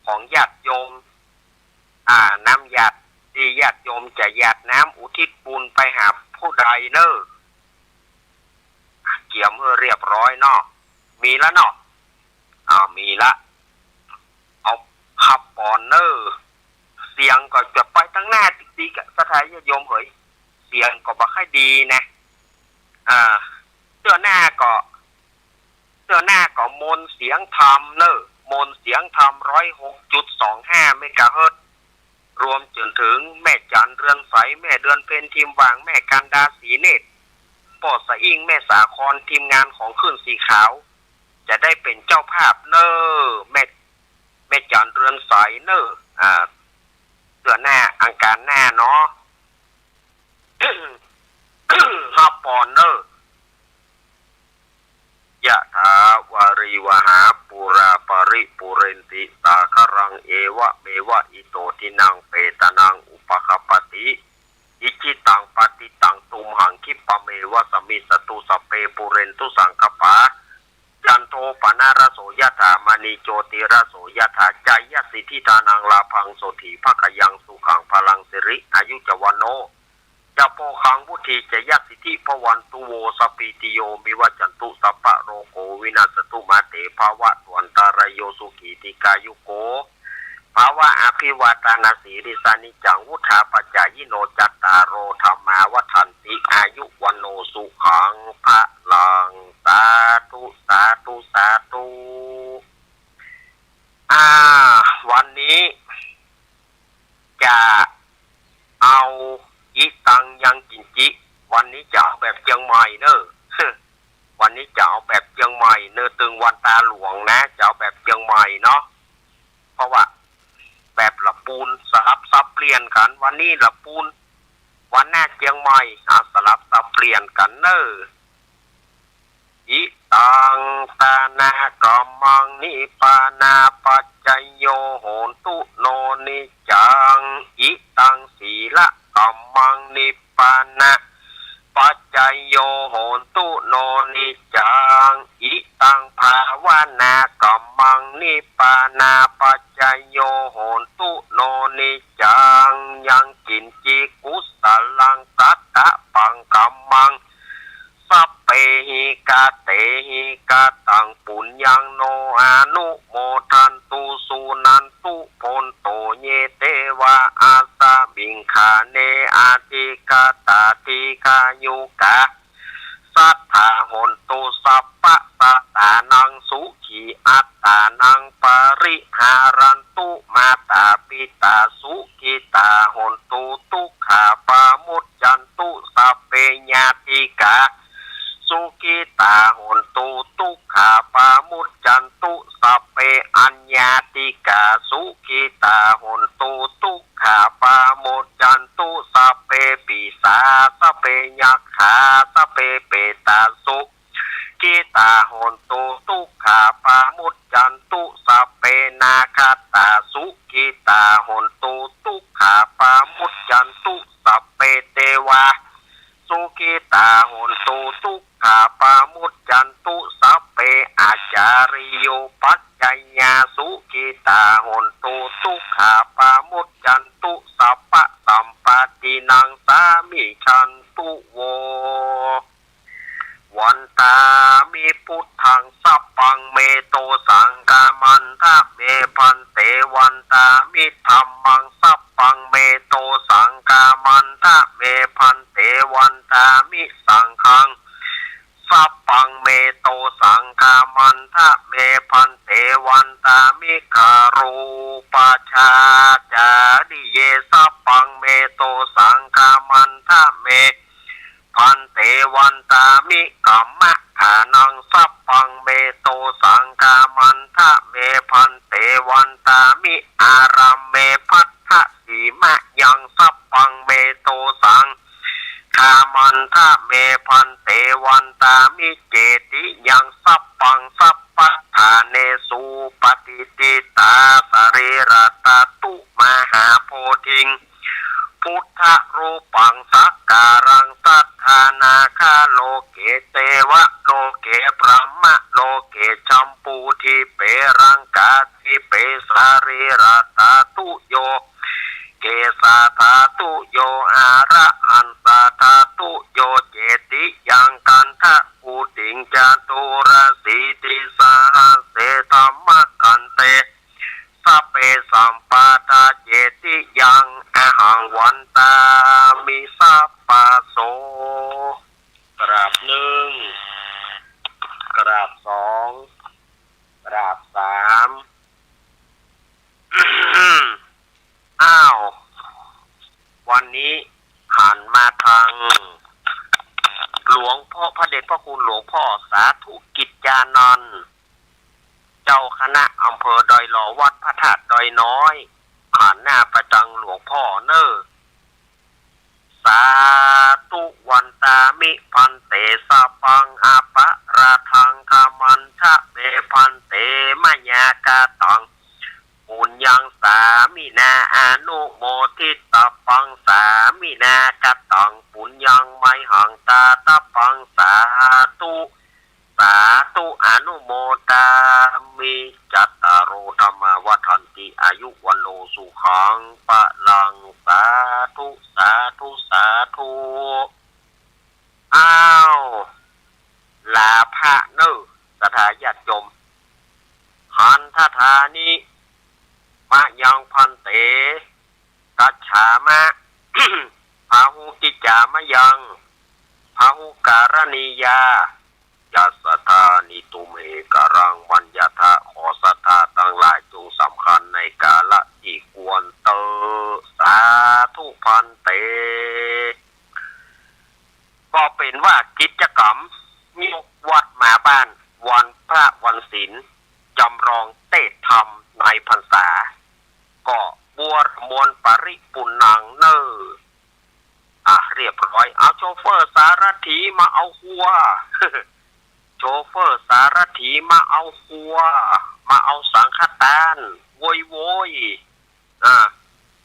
ของญาติโยมน้ำหยาดที่ญาติโยมจะหยาดน้ำอุทิศบุญไปหาผู้ใดเกี่ยมเพื่อเรียบร้อยเนาะมีแล้วเนาะมีละเอาขับปอนเสียงก็จะไปตั้งหน้าดีๆกับสถานญาติโยมเฮ้ยเสียงก็บ่ค่อยดีนะเสื้อหน้าก็มนเสียงธรรมมนเสียงธรรม 106.25 เมกะเฮิรตซ์รวมจนถึงแม่จันเรือนใสแม่เดือนเพนทีมวางแม่กันดาสีเนตรป่อสะอิ่งแม่สาครทีมงานของขึ้นสีขาวจะได้เป็นเจ้าภาพแม่จันเรือนใสเดือนหน้าอังคารหน้าเนาะ ห้าปอนยะถาวาริวหาปุราปริปุเรนติสาครังเอวะเมวะอิโตทินังเปตานังอุปคปติอิจิตังปฏิตังตุมหังคิปะเมวะสมิสตุสเปปุเรนตุสังคปาจัน ปนารโสยถามณีโจติรโสยถาใจยสิทธิทานังลาพังโสถีภคยังสุขังพลังสิริอายุจวันโนจะโพคังวุธีจะยสิทธิพวันตุโวสปิติโยมิวัจจันตุสัพพะโรโกวินาศตุมาเตภาวะตวันตารโยสุขีติกายุโกภาวะอภิวาตานาสีริสานิจังวุธาปัจจายิโนจัตตารโรธรรมาวัฏันติอายุวันโนสุขังพระลังสาธุสาธุสาธุวันนี้จะเอาอีตังยังจินจิวันนี้จะเอาแบบเชียงใหม่เนอะ วันนี้จะเอาแบบเชียงใหม่เนอะตึงวันตาหลวงนะจะเอาแบบเชียงใหม่เนาะเพราะว่าแบบละปูนสลับซับเปลี่ยนกันวันนี้ละปูนวันหน้าเชียงใหม่สลับซับเปลี่ยนกันเนอะอิตังตานากรรมังนิปานาปัจจโยโหนตุโนนิจังอิตังศีละกรรมังนิปานาปัจจโยโหนตุโนนิจังอิตังภาวนากัมมังนิปานาปัจจโยโหนตุโนนิจังยังกินจิกุสลังกัตตะปังกัมมังสัพเพหิกาเตหิกาตังปุญญังโนอนุโมทันตุสุนันตุพนโตเยเตวะอาสาบิงคาเนอาทิกาตาทิคายุกะสัทธาหนตุสัพพะสัตตานังสุขีอัตตานังปริหารันตุมาตาปิตาสุขิตาหนตุทุกขาปามุจจันตุสัพเพญาติกาสุขิตาหนตุทุกขาปามุจจันตุสัพเพอัญญาติกาสุขิตาหนตุทุกขาปามุจจันตุสัพเพปิสาสัพเพยัคขาสัพเพเปตาสุขิตาหนตุทุกขาปามุจจันตุสัพเพนาคาตาสุขิตาหนตุทุกขาปามุจจันตุสัพเพเทวาสุขิตาหนตุทุกขาปามุจจันตุสัพเพอาจาริโยปัจจยาสุขิตาหนตุทุกขาปามุจจันตุสัพพะสัมปตินังสามิชันตุโววันตามิพุทธังสัพพังเมโตสังฆามันทะเมพันเตวันตามิธัมมังสัพพังเมโตสังฆามันทะเมพันเตวันตามิสังฆังสัพพังเมโตสังฆามันทะเมพันเตวันตามิคารูปชาจาริเยสัพพังเมโตสังฆามันทะเมพันเตวันตามิกัมมะขานังสัพพังเมโตสังฆามันทะเมพันเตวันตามิอารัมเมพัทธสีมะยังสัพพังเมโตสังฆามันทะเมพันเตวันตามิเจติยังสัพพังสัพพะทาเนสุปฏิติตาสรีรตาตุมหาโพธิงพุทธรูปังสักการังสัทธานาคาโลเกเตวะโลเกพระมะโลเกชัมปูทิเปรังกาทิเปสารีรตาตุโยเกสาธาตุโยอาระหันสาธาตุโยเจติยังกันทะปูติงจตุรสีติสาเสธรรมกันเตสัพเพสัมปาทาเจติยังอหังวันตามิสัพปะโสกราบหนึ่งกราบสองกราบสาม วันนี้หันมาทางหลวงพ่อพระเดชพระคุณหลวงพ่อสาธุกิจจานันท์เจ้าคณะอำเภอดอยหล่อวัดพระธาตุดอยน้อยหันหน้าประจังหลวงพ่อเนอสาธุวันตามิพันเตสะปังอาปะราทังคามันทะเมพันเตมะยากาตังปุญญังสามินาอนุโมทิตาปังสามินากตังปุญญังไมหังตาตาปังสาธุสาธุ ธุอนุโมทามิจัตตารโอธรรมาวัฏันติอายุวันโนสุขังปะลังสาธุสาธุสาธุอ้าวลาพระเนอสถาญาติโยมหันทธานิมะยังพันเตกัจฉามะ พาหุกิจจามะยังพาหุการณียายัสธานิตุเมการังวัญญาทะขอสัทธาตั้งหลายจงสำคัญในกาละที่ควรเตอสาธุพันเตก็เป็นว่ากิจกรรมยกวัดมาบ้านวันพระวันศีลจำลองเทศธรรมในพรรษาก็บัวมวลปริปุณังเนอเรียบร้อยเอาโชเฟอร์สารถีมาเอาหัว โชเฟอร์สารถีมาเอาหัวมาเอาสังฆทานโวยโวย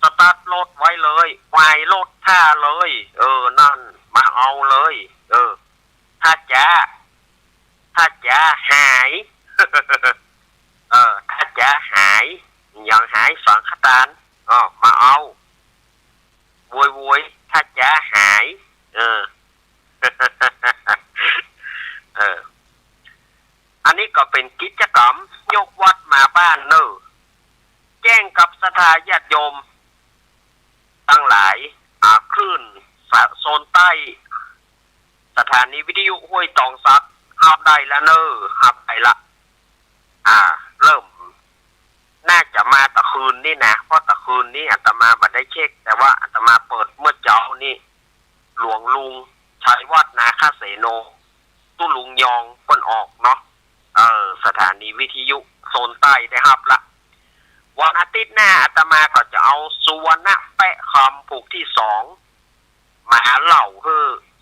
สตาร์ทรถไว้เลยไฟรถท่าเลยนั่นมาเอาเลยถ้าจะหาย ถ้าจะหายอย่างหายสังฆทานมาเอาโวยโวยถ้าจะหายอันนี้ก็เป็นกิจกรรมยกวัดมาบ้านเนอแจ้งกับศรัทธาญาติโยมตั้งหลายคลื่นโซนใต้สถานีวิทยุห้วยตองซักหับได้แล้วเนอหับไปละเริ่มน่าจะมาตะคืนนี่นะเพราะตะคืนนี้อาตมาบัดได้เช็คแต่ว่าอาตมาเปิดเมื่อเจ้านี่หลวงลุงชัยวัฒนาคาเสโนตู้ลุงยองเปิ้นออกเนาะสถานีวิทยุโซนใต้ได้ฮับละวันอาทิตย์หน้าอาตมาก็จะเอาสุวรรณแปะคำผูกที่2มาเล่าให้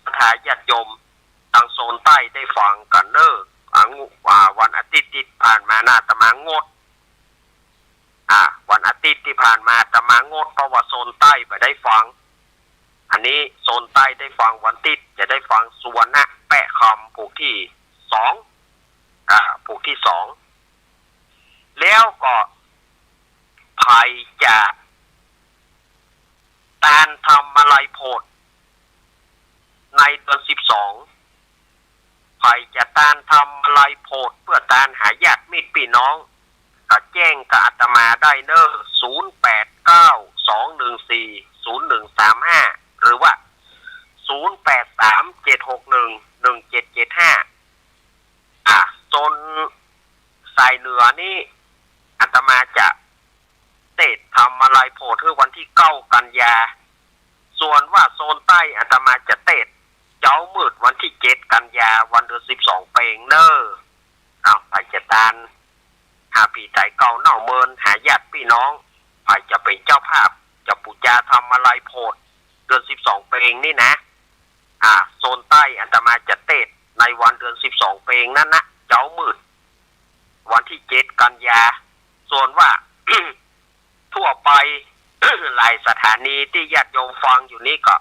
สถาญาติโยมทางโซนใต้ได้ฟังกันเนอวันอาทิตย์ที่ผ่านมาอาตมางดวันอาทิตย์ที่ผ่านมาอาตมางดเพราะว่าโซนใต้ไปได้ฟังอันนี้โซนใต้ได้ฟังวันอาทิตย์จะได้ฟังสุวรรณแปะคำผูกที่2ผูกที่2แล้วก็ภัยจะตานทำมาลายโพดในเดือน12ภัยจะตานทำมาลายโพดเพื่อตานหาญาติมิตรพี่น้องก็แจ้งกับอาตมาได้เนอ0892140135หรือว่า0837611775โซนสายเหนือนี่อาตมาจะเทศทำมาลายโพดวันที่9 กันยาส่วนว่าโซนใต้อาตมาจะเทศเจ้ามืดวันที่7 กันยาวันเดือน12เปงเนอไปจะตานหาพี่ใจเก่าเน่าเมินหาญาติพี่น้องไปจะเป็นเจ้าภาพจะปูจาทำมาลายโพดเดือน12เปงนี่นะโซนใต้อาตมาจะเทศในวันเดือน12เปงนั่นนะเจ้ามืดวันที่7 กันยาส่วนว่า ทั่วไป หลายสถานีที่ญาติโยมฟังอยู่นี้ก็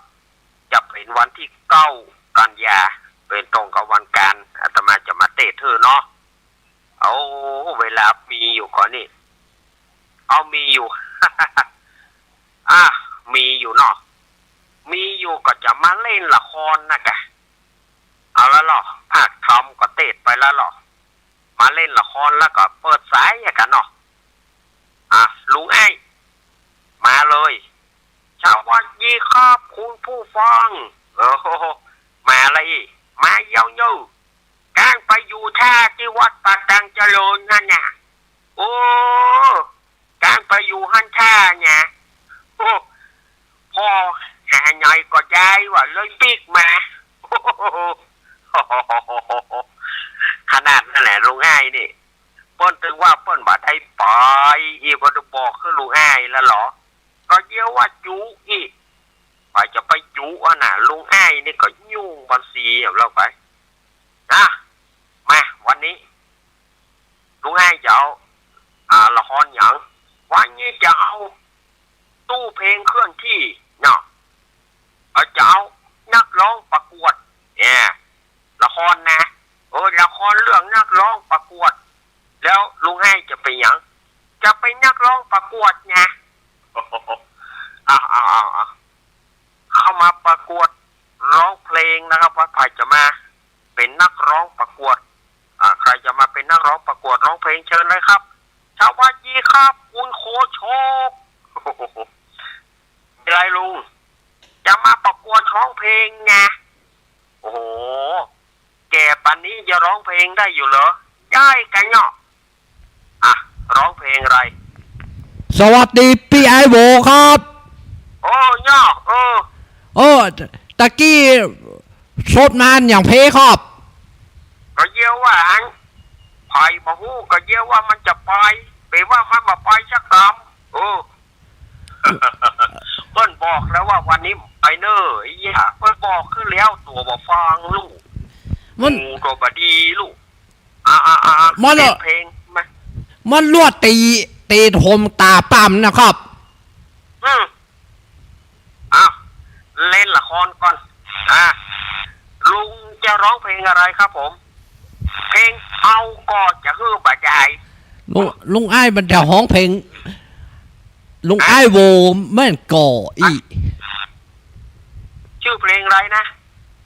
จะเป็นวันที่9 กันยาเป็นตรงกับวันการอาตมาจะมาเทศเนาะเอาเวลามีอยู่ก่อนนี่เอามีอยู่ มีอยู่เนาะมีอยู่ก็จะมาเล่นละครนะกะเอาแล้วหรอภาคทำก็เทศไปแล้วหรอมาเล่นละครแล้วก็เปิดสายกันเนาะลุงไอ้มาเลยสวัสดีครับคุณผู้ฟังมาเลยมาเยาๆการไปอยู่ท่าที่วัดปากตังเจริญนั่นน่ะการไปอยู่หันท่าเนี่ยพ่อหาหน่อยก็ได้ว่าเลยปีกมา ขนาดนั่นแหละลุงไอ้นี่เปิ้นถึงว่าเปิ้นบ่ได้ไปอีบ่ได้บอกคือลุงไอ้แล้วเหรอก็เยี่ยวว่าจุอีไปจะไปจุน่ะลุงไอ้นี่ก็ยุ่งบัญชีเราไปมาวันนี้ลุงไอ้จะเอาละครหยังวันนี้จะเอาตู้เพลงเคลื่อนที่เนาะจะเอานักร้องประกวดละครนะละครเรื่องนักร้อง จะไปนักร้องประกวดไงเอาเข้ามาประกวดร้องเพลงนะครับว่าใครจะมาเป็นนักร้องประกวดใครจะมาเป็นนักร้องประกวดร้องเพลงเชิญเลยครับสวัสดีครับคุณโคโชคอะไรลุงจะมาประกวดร้องเพลงไงโอ้โหแกปันนี้จะร้องเพลงได้อยู่เหรอได้กันเนาะร้องเพลงอะไรสวัสดีพี่ไอโบครับโอ้เนาะตะกี้สดนานอย่างเพครับก็เยี่ยวว่าอันไผ่มาหู้ก็เยี่ยวว่ามันจะไปว่ามันมาไปสักคำเพิ่นบอกแล้วว่าวันนี้ไปเนอไอ้ย่าเพิ่นบอกขึ้นแล้วตัวบ่ฟังลูกมันตัวบ่ดีลูกมันเพลงมันลวดตีทมตาปั๊มนะครับเล่นละครก่อนลุงจะร้องเพลงอะไรครับผมเพลงเอาก็จะฮือบาดใหญ่ลุงไอ้มันจะห้องเพลงลุงไอ้โวแม่นก่ออีชื่อเพลงอะไรนะ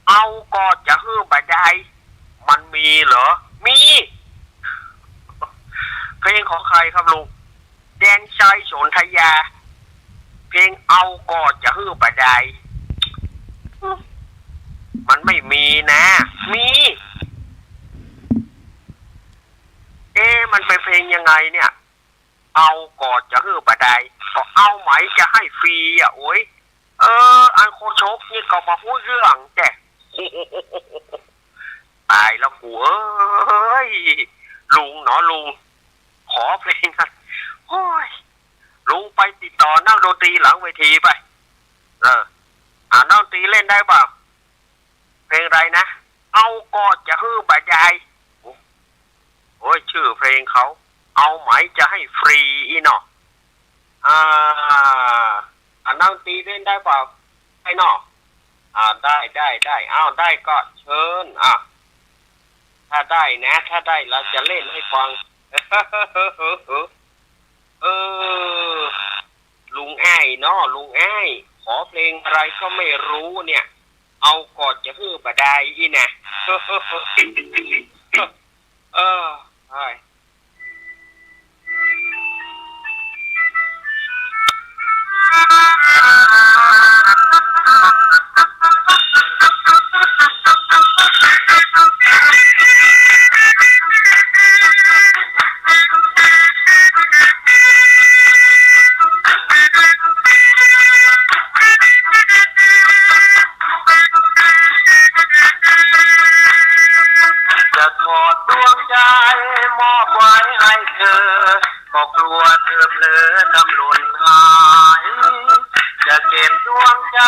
เอาก็จะฮือบาดใหญ่มันมีเหรอมีเพลงของใครครับลุงแดนชัยโสนทยาเพลงเอาก็จะฮือบาดใหญ่มันไม่มีนะมีมันเป็นเพลงยังไงเนี่ยเอากอดจะฮื้อบาดายก็เอาไหมจะให้ฟรีโอ้ยอันโคโชกนี่ก็มาพูดเรื่องแกตายแล้วกูลุงเนาะลุงขอเพลงกันโอ้ยลุงไปติดต่อนักดนตรีหลังเวทีไปนักดนตรีเล่นได้เปล่าเพลงอะไรนะเอากอดจะฮื้อบาดายโอ้ยชื่อเพลงเขาเอาไหมจะให้ฟรีอีเนาะนักดนตรีเล่นได้เปล่าไอ้เนาะได้ได้ก็เชิญถ้าได้นะถ้าได้เราจะเล่นให้ฟังลุงไอ้เนาะลุงไอ้ขอเพลงอะไรก็ไม่รู้เนี่ยเอากอดจะฮื้อบาดายอีนะใช่จะถอดดวงใจมอบไว้ให้เธอก็กลัวเธอเผลอทำหล่นหายจะเก็บดวงใจ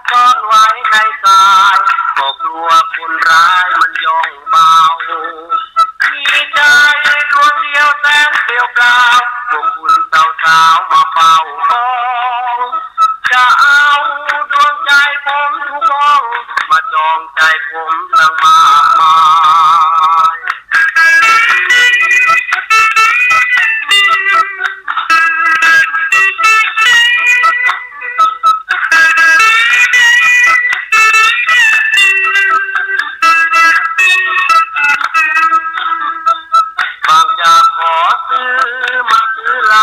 ซ่อนไว้ในกายก็กลัวคนร้ายมันย่องเบามีใจดวงเดียวแสนเปลี่ยวเปล่าพวกคุณสาวๆมาเฝ้าของจะเอาดวงใจผมทุกห้องมาจองใจผมตั้งมากมายบางจะขอซื้อมาซื้อลา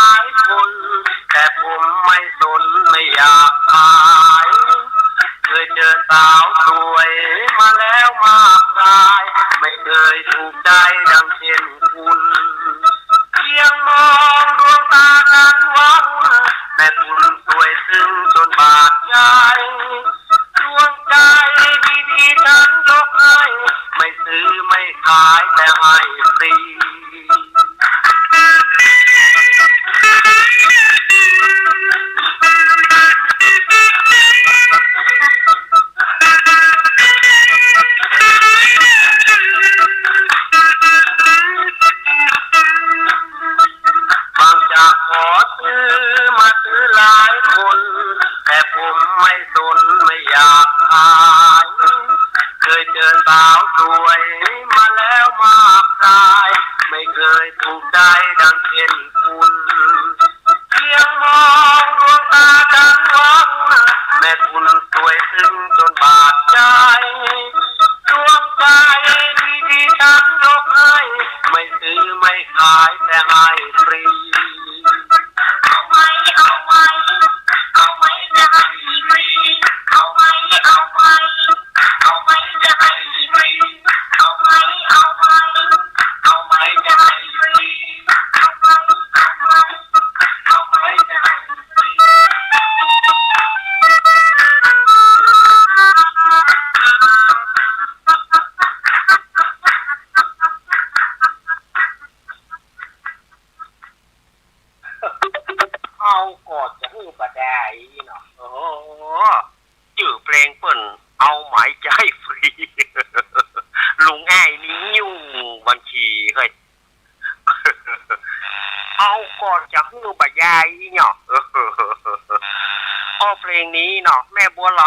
กอดจะฮื้อบ่ได้เนาะโอ้โหชื่อเพลงเปิ้นเอาหมายใจฟรี ลุงอ้ายนี่ยุ่งบัญชีเฮ้ย เอาก่อนจะฮื้อบ่ยายเนาะ พอเพลงนี้เนาะแม่บัวไห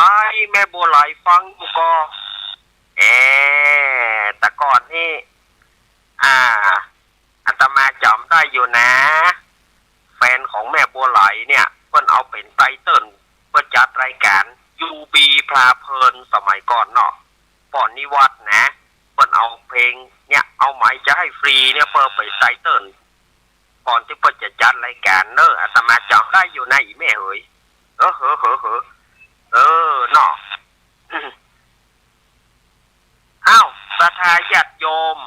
ลฟังอยู่ก็แต่ก่อนนี่อาตมาจำได้อยู่นะแฟนของแม่บัวไหลเนี่ยเพิ่นเอาเป็นไตเติ้ลเพื่อจัดรายการยูบีพลาเพลินสมัยก่อนเนาะป่อนนิวัฒน์นะเพิ่นเอาเพลงเนี่ยเอาหมายจะให้ฟรีเนี่ยเพิ่นไปไตเติ้ลก่อนที่เพิ่นจะจัดรายการเนอะอาตมาจำได้อยู่นะอีแม่เอ๋ยเนาะ อ้าวศรัทธาญาติโยม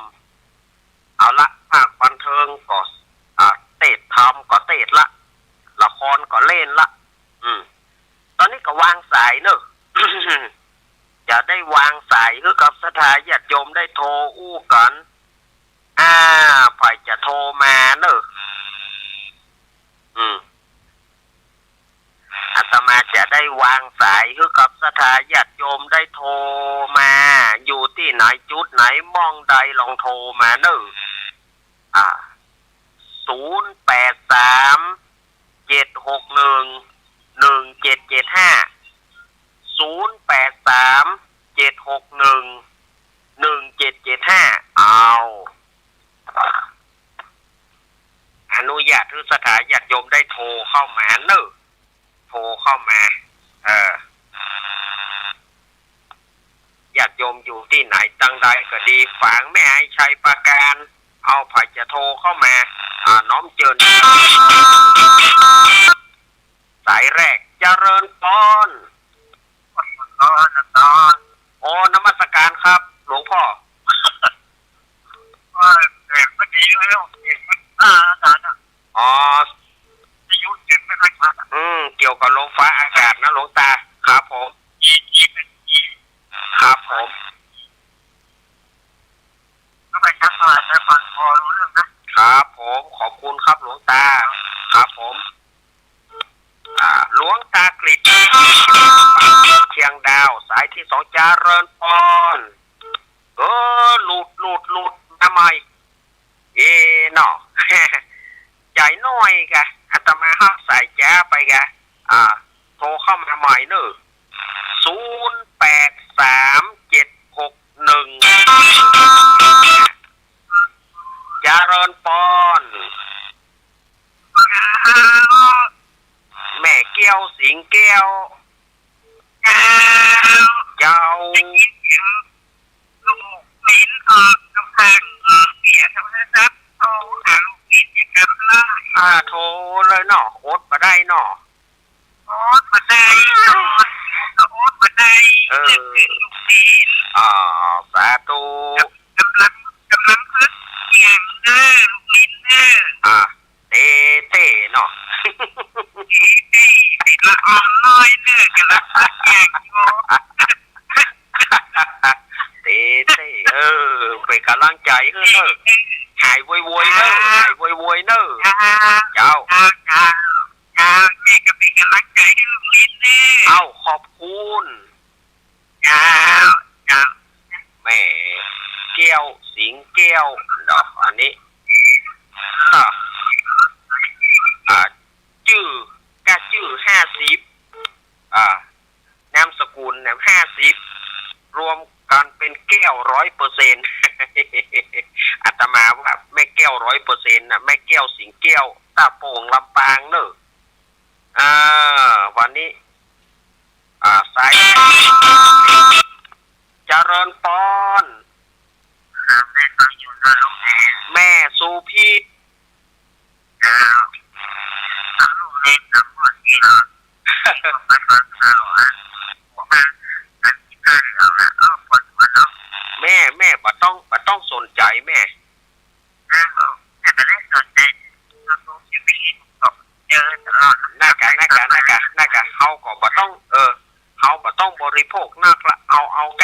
เอาละภาคบันเทิงก็เตะทำก็เตะละละครก็เล่นละตอนนี้ก็วางสายเนอะ จะได้วางสายคือกับศรัทธาญาติโยมได้โทรอู้กันไผจะโทรมาเนอะอาตมาจะได้วางสายคือกับศรัทธาญาติโยมได้โทรมาอยู่ที่ไหนจุดไหนมองใดลองโทรมาเนอะ083-761-1775เอาอนุญาตให้ศรัทธาญาติโยมได้โทรเข้ามาเนอะโทรเข้ามาญาติโยมอยู่ที่ไหนตั้งใดก็ดีฝางแม่ไอ้ชัยประการเอาไผจะโทรเข้ามาน้อมเจิญสายแรกเจริญพรโอ้นมัสการครับหลวงพ่ออ๋อเกี่ยวกับลมฟ้าอากาศนะหลวงตาครับผมครับผมครับผมขอบคุณครับหลวงตาครับผมหลวงตากฤษเชียงดาวสายที่2เจริญพรหลุดทำไมเนาะ ใจน้อยกะอาตมาฮักสายจ้าไปกะโทรเข้ามาใหม่เนอะ083-761เจริญพรแม่แก้วสิงแก้วเจ้าโทรเลยเนาะโอ๊ตมาได้เนาะสาธุเต้เนาะเต้เป็นกำลังใจเนอะหายโวยเนอะหายโวยเนอะเจ้าเอาขอบคุณแม่แก้วสิงแก้วเนาะอันนี้ชื่อ50นามสกุล50รวมกันเป็นแก้ว 100% อาตมาว่าแม่แก้ว 100% นะแม่แก้วสิงแก้วตาโป่งลำปางเนอะวันนี้สายเจริญพรแม่สุพีแม่บ่ต้องสนใจแม่น่ากะเฮาก็บ่ต้องเฮาบ่ต้องบริโภคนักละเอาแก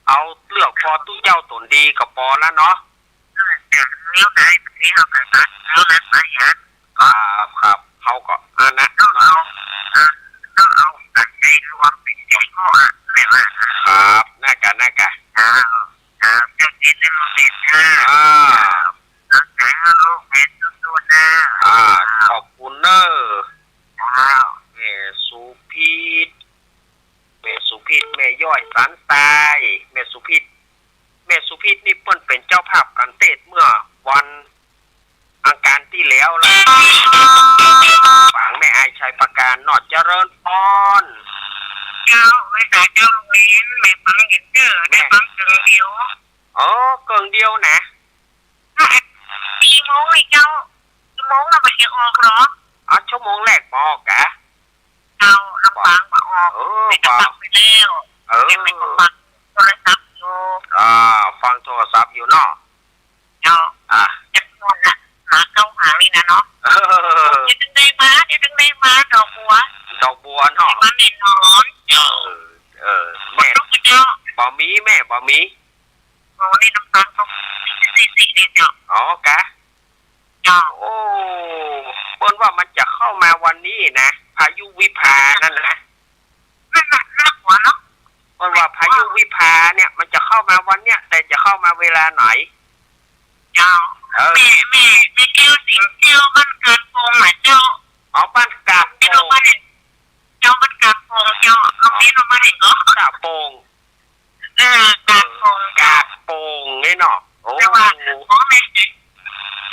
เอาเลือกพอตู้เจ้าตนดีก็พอแล้วเนาะครับเฮาก็นะ สันทรายแม่สุพิษนี่เปิ้นเป็นเจ้าภาพการเทศเมื่อวันอังคารที่แล้วล่ะฝังแม่อายชัยประการนอดเจริญพรเจ้าไม่แต่เจ้าลุงเล้นแม่ฟังเห็นเด้อได้ฟังเกินเดียว อ๋อเกิงเดียวนะ ปีโมงไอ้เจ้าปีโมงเราไปจะออกเหรออ๋อชั่วโมงแรกบอกกะเจ้าลำปางมาออกไปกระปักไปแล้วไม่กระปักโทรศัพท์อยู่ฟังโทรศัพท์อยู่เนาะเจ้าจะนอนน่ะหาเข้าหานี่นะเนาะจะถึงได้มาดอกบัวเนาะมันเน่นอนแม่บ่มีแม่บ่มีโอ้นี่น้ำตาลเขาสิเนี่ยเจ้าอ๋อกะโอ้เปิ้นว่ามันจะเข้ามาวันนี้นะพายุวิภานั่นนะน่าหัวเนาะเปิ้นว่าพายุวิภาเนี่ยมันจะเข้ามาวันเนี้ยแต่จะเข้ามาเวลาไหนเจ้าแม่แก้วสิงแก้วบ้านการโปงอ่ะเจ้าอ๋อบ้านกาโปงเจ้าบ้านกาโปงเจ้าเอาเนี้ยเรามาเห็นก็กาโปงกาโปงนี่เนาะโอ้แม่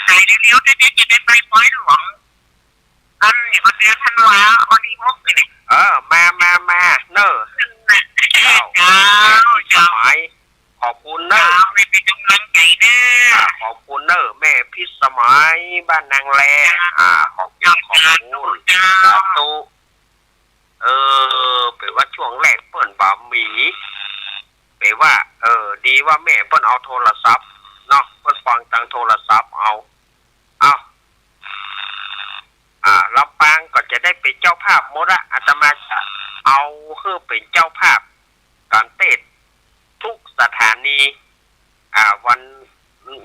หายเร็วๆจะได้ไปปล่อยหลวงอันนี้วันเดือนธันวาวันที่6นี่มาเนอะสมัยขอบคุณเนอะไม่เป็นกำลังใจเนอะขอบคุณเนอะแม่พิสมัยบ้านนางแลขอบคุณสาธุแปลว่าช่วงแรกเปิ้นบ่มีแปลว่าดีว่าแม่เปิ้นเอาโทรศัพท์เนาะเปิ้นฟังทางโทรศัพท์เอาลำปางก็จะได้เป็นเจ้าภาพหมดละอาตมาจะเอาคือเป็นเจ้าภาพการเทศทุกสถานีวัน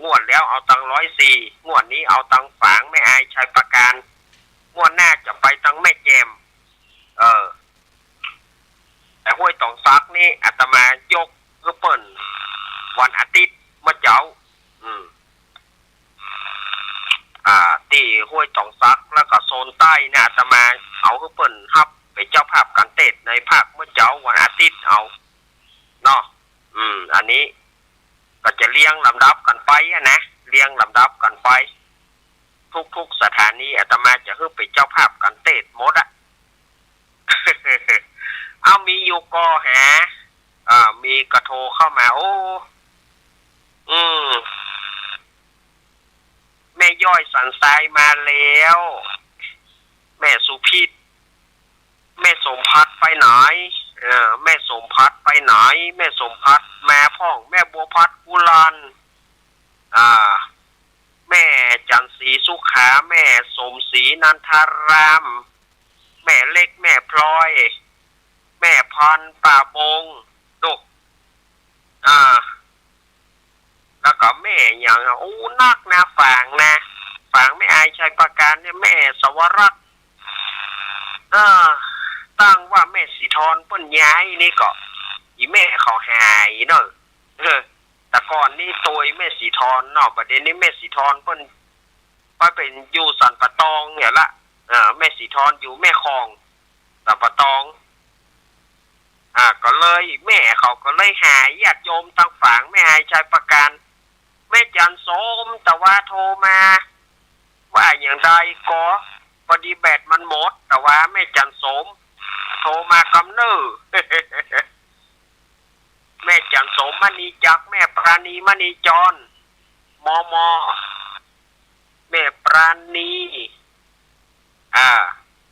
งวดแล้วเอาตัง104งวดนี้เอาตังฝางแม่อายชัยประการงวดหน้าจะไปตังแม่แจมแต่ห้วยตองซักนี่อาตมายกคือเปิ้นวันอาทิตย์มาเจ้าที่ห้วยตองซักแล้วก็โซนใต้เนี่ยอาตมาเอาคือเปิ้นฮับเป็นเจ้าภาพการเทศในภาคเมื่อเจ้าวันอาทิตย์เอาเนาะอันนี้ก็จะเรียงลำดับกันไปนะเรียงลำดับกันไปทุกสถานีอาตมาจะคือเป็นเจ้าภาพการเทศหมดอะ เอามีอยู่ก็หามีกระโทรเข้ามาโอ้แม่ย่อยสันทรายมาแล้วแม่สุพิษแม่สมพัดไปไหนแม่สมพัดไปไหนแม่สมพัดแม่พ่องแม่บัวพัดกุลันแม่จันศรีสุขาแม่สมศรีนันทารามแม่เล็กแม่พลอยแม่พันป่าบงดุแล้วก็แม่อย่างนักนะฝางแม่อายชัยประการเนี่ยแม่สวรักษ์ตั้งว่าแม่สีทรเปิ้นย้ายนี่ก็อีแม่เขาหายเนอะแต่ก่อนนี่ตัวแม่สีทรเนาะประเด็นนี้แม่สีทรเปิ้นไปเป็นอยู่สันปะตองเนี่ยละแม่สีทรอยู่แม่คลองสันปะตองก็เลยแม่เขาก็เลยหายญาติโยมตั้งฝางแม่อายชัยประการแม่จันโสมแต่ว่าโทรมาว่าอย่างใดก็พอดีแบตมันหมดแต่ว่าแม่จันโสมโทรมากำเนิด แม่จันโสมมณีจักแม่ปราณีมณีจรมแม่ปราณี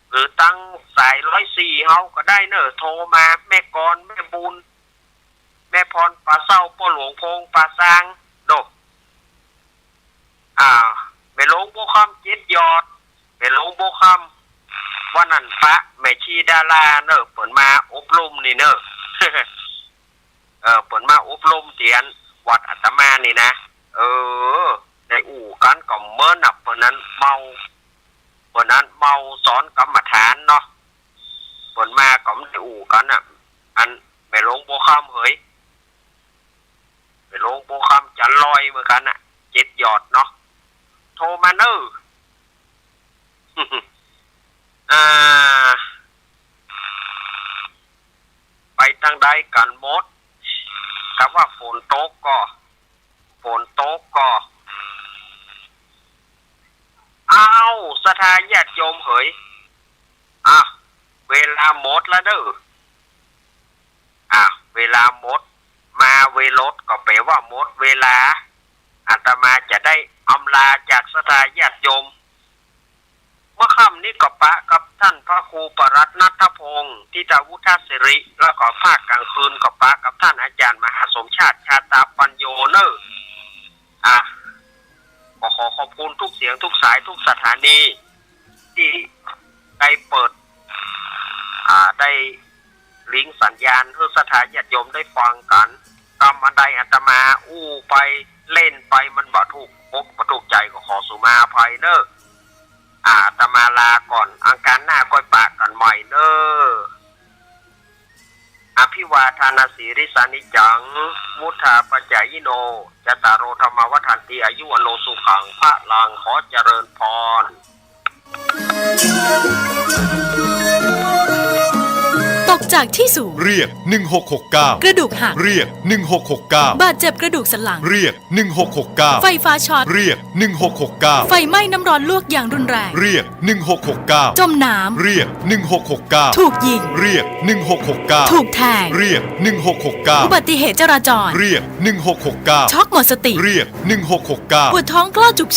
หรือตั้งสาย104เฮาก็ได้เนอะโทรมาแม่กรแม่บุญแม่พรป่าเศร้าพ่อหลวงพงป่าซางดกแม่หลวงโบคำ7ยอดแม่หลวงโบคำวันนั้นพระแม่ชีดาราเนอะเปิดมาอบรมนี่เนอะ เปิดมาอบรมเตียนวัดอาตมานี่นะในอู่กันก็เมื่อนับเปิดนั้นเมาสอนกรรมฐานเนาะเปิดมาก็ในอู่กันอันแม่หลวงโบคำเฮ้ยแม่หลวงโบคำจันลอยเหมือนกัน7ยอดเนาะโทรมาเนอะไปทางใดกันหมด ตกก็ฝนตกก็เอาสถานญาติโยมเหยอ่ะเวลาหมดแล้วเด้อเวลาหมดมาเวลดก็แปลว่าหมดเวลาอาตมาจะได้อำลาจากสถานญาติโยมเมื่อค่ำนี้ก็ปะกับท่านพระครูปรัตน์นัทพงศ์ทิตาวุฒศิริแล้วก็ภาคกลางคืนก็ปะกับท่านอาจารย์มหาสมชาติชาตาปัญโยเนอร์ก็ขอขอบคุณทุกเสียงทุกสายทุกสถานีที่ได้เปิดได้ลิงก์สัญญาณเพื่อสถานญาติโยมได้ฟังกันกรรมอันใดอาตมาอู้ไปเล่นไปมันบ่ถูกอกบ่ถูกใจก็ขอสุมาอภัยเนอะอาตมาลาก่อนอังคารหน้าค่อยปากกันใหม่เนอะอภิวาทานาสีริสานิจังมุทาปัจจายโนจตารโรธรรมวัฏันติอายุวันโนสุขังพระลังขอเจริญพร ตกจากที่สูง เรียก 1669 กระดูกหัก เรียก 1669 บาดเจ็บกระดูกสันหลัง เรียก 1669 ไฟฟ้าช็อต เรียก 1669 ไฟไหม้น้ำร้อนลวกอย่างรุนแรง เรียก 1669 จมน้ เรียก 1669 ำ ถูกยิง เรียก 1669 ถูกแทง เรียก อุบัติเหตุจราจร 1669 เรียก 1669 ช็อกหมดสติ เรียก 1669 ปวดท้องกล้าฉุกเฉิน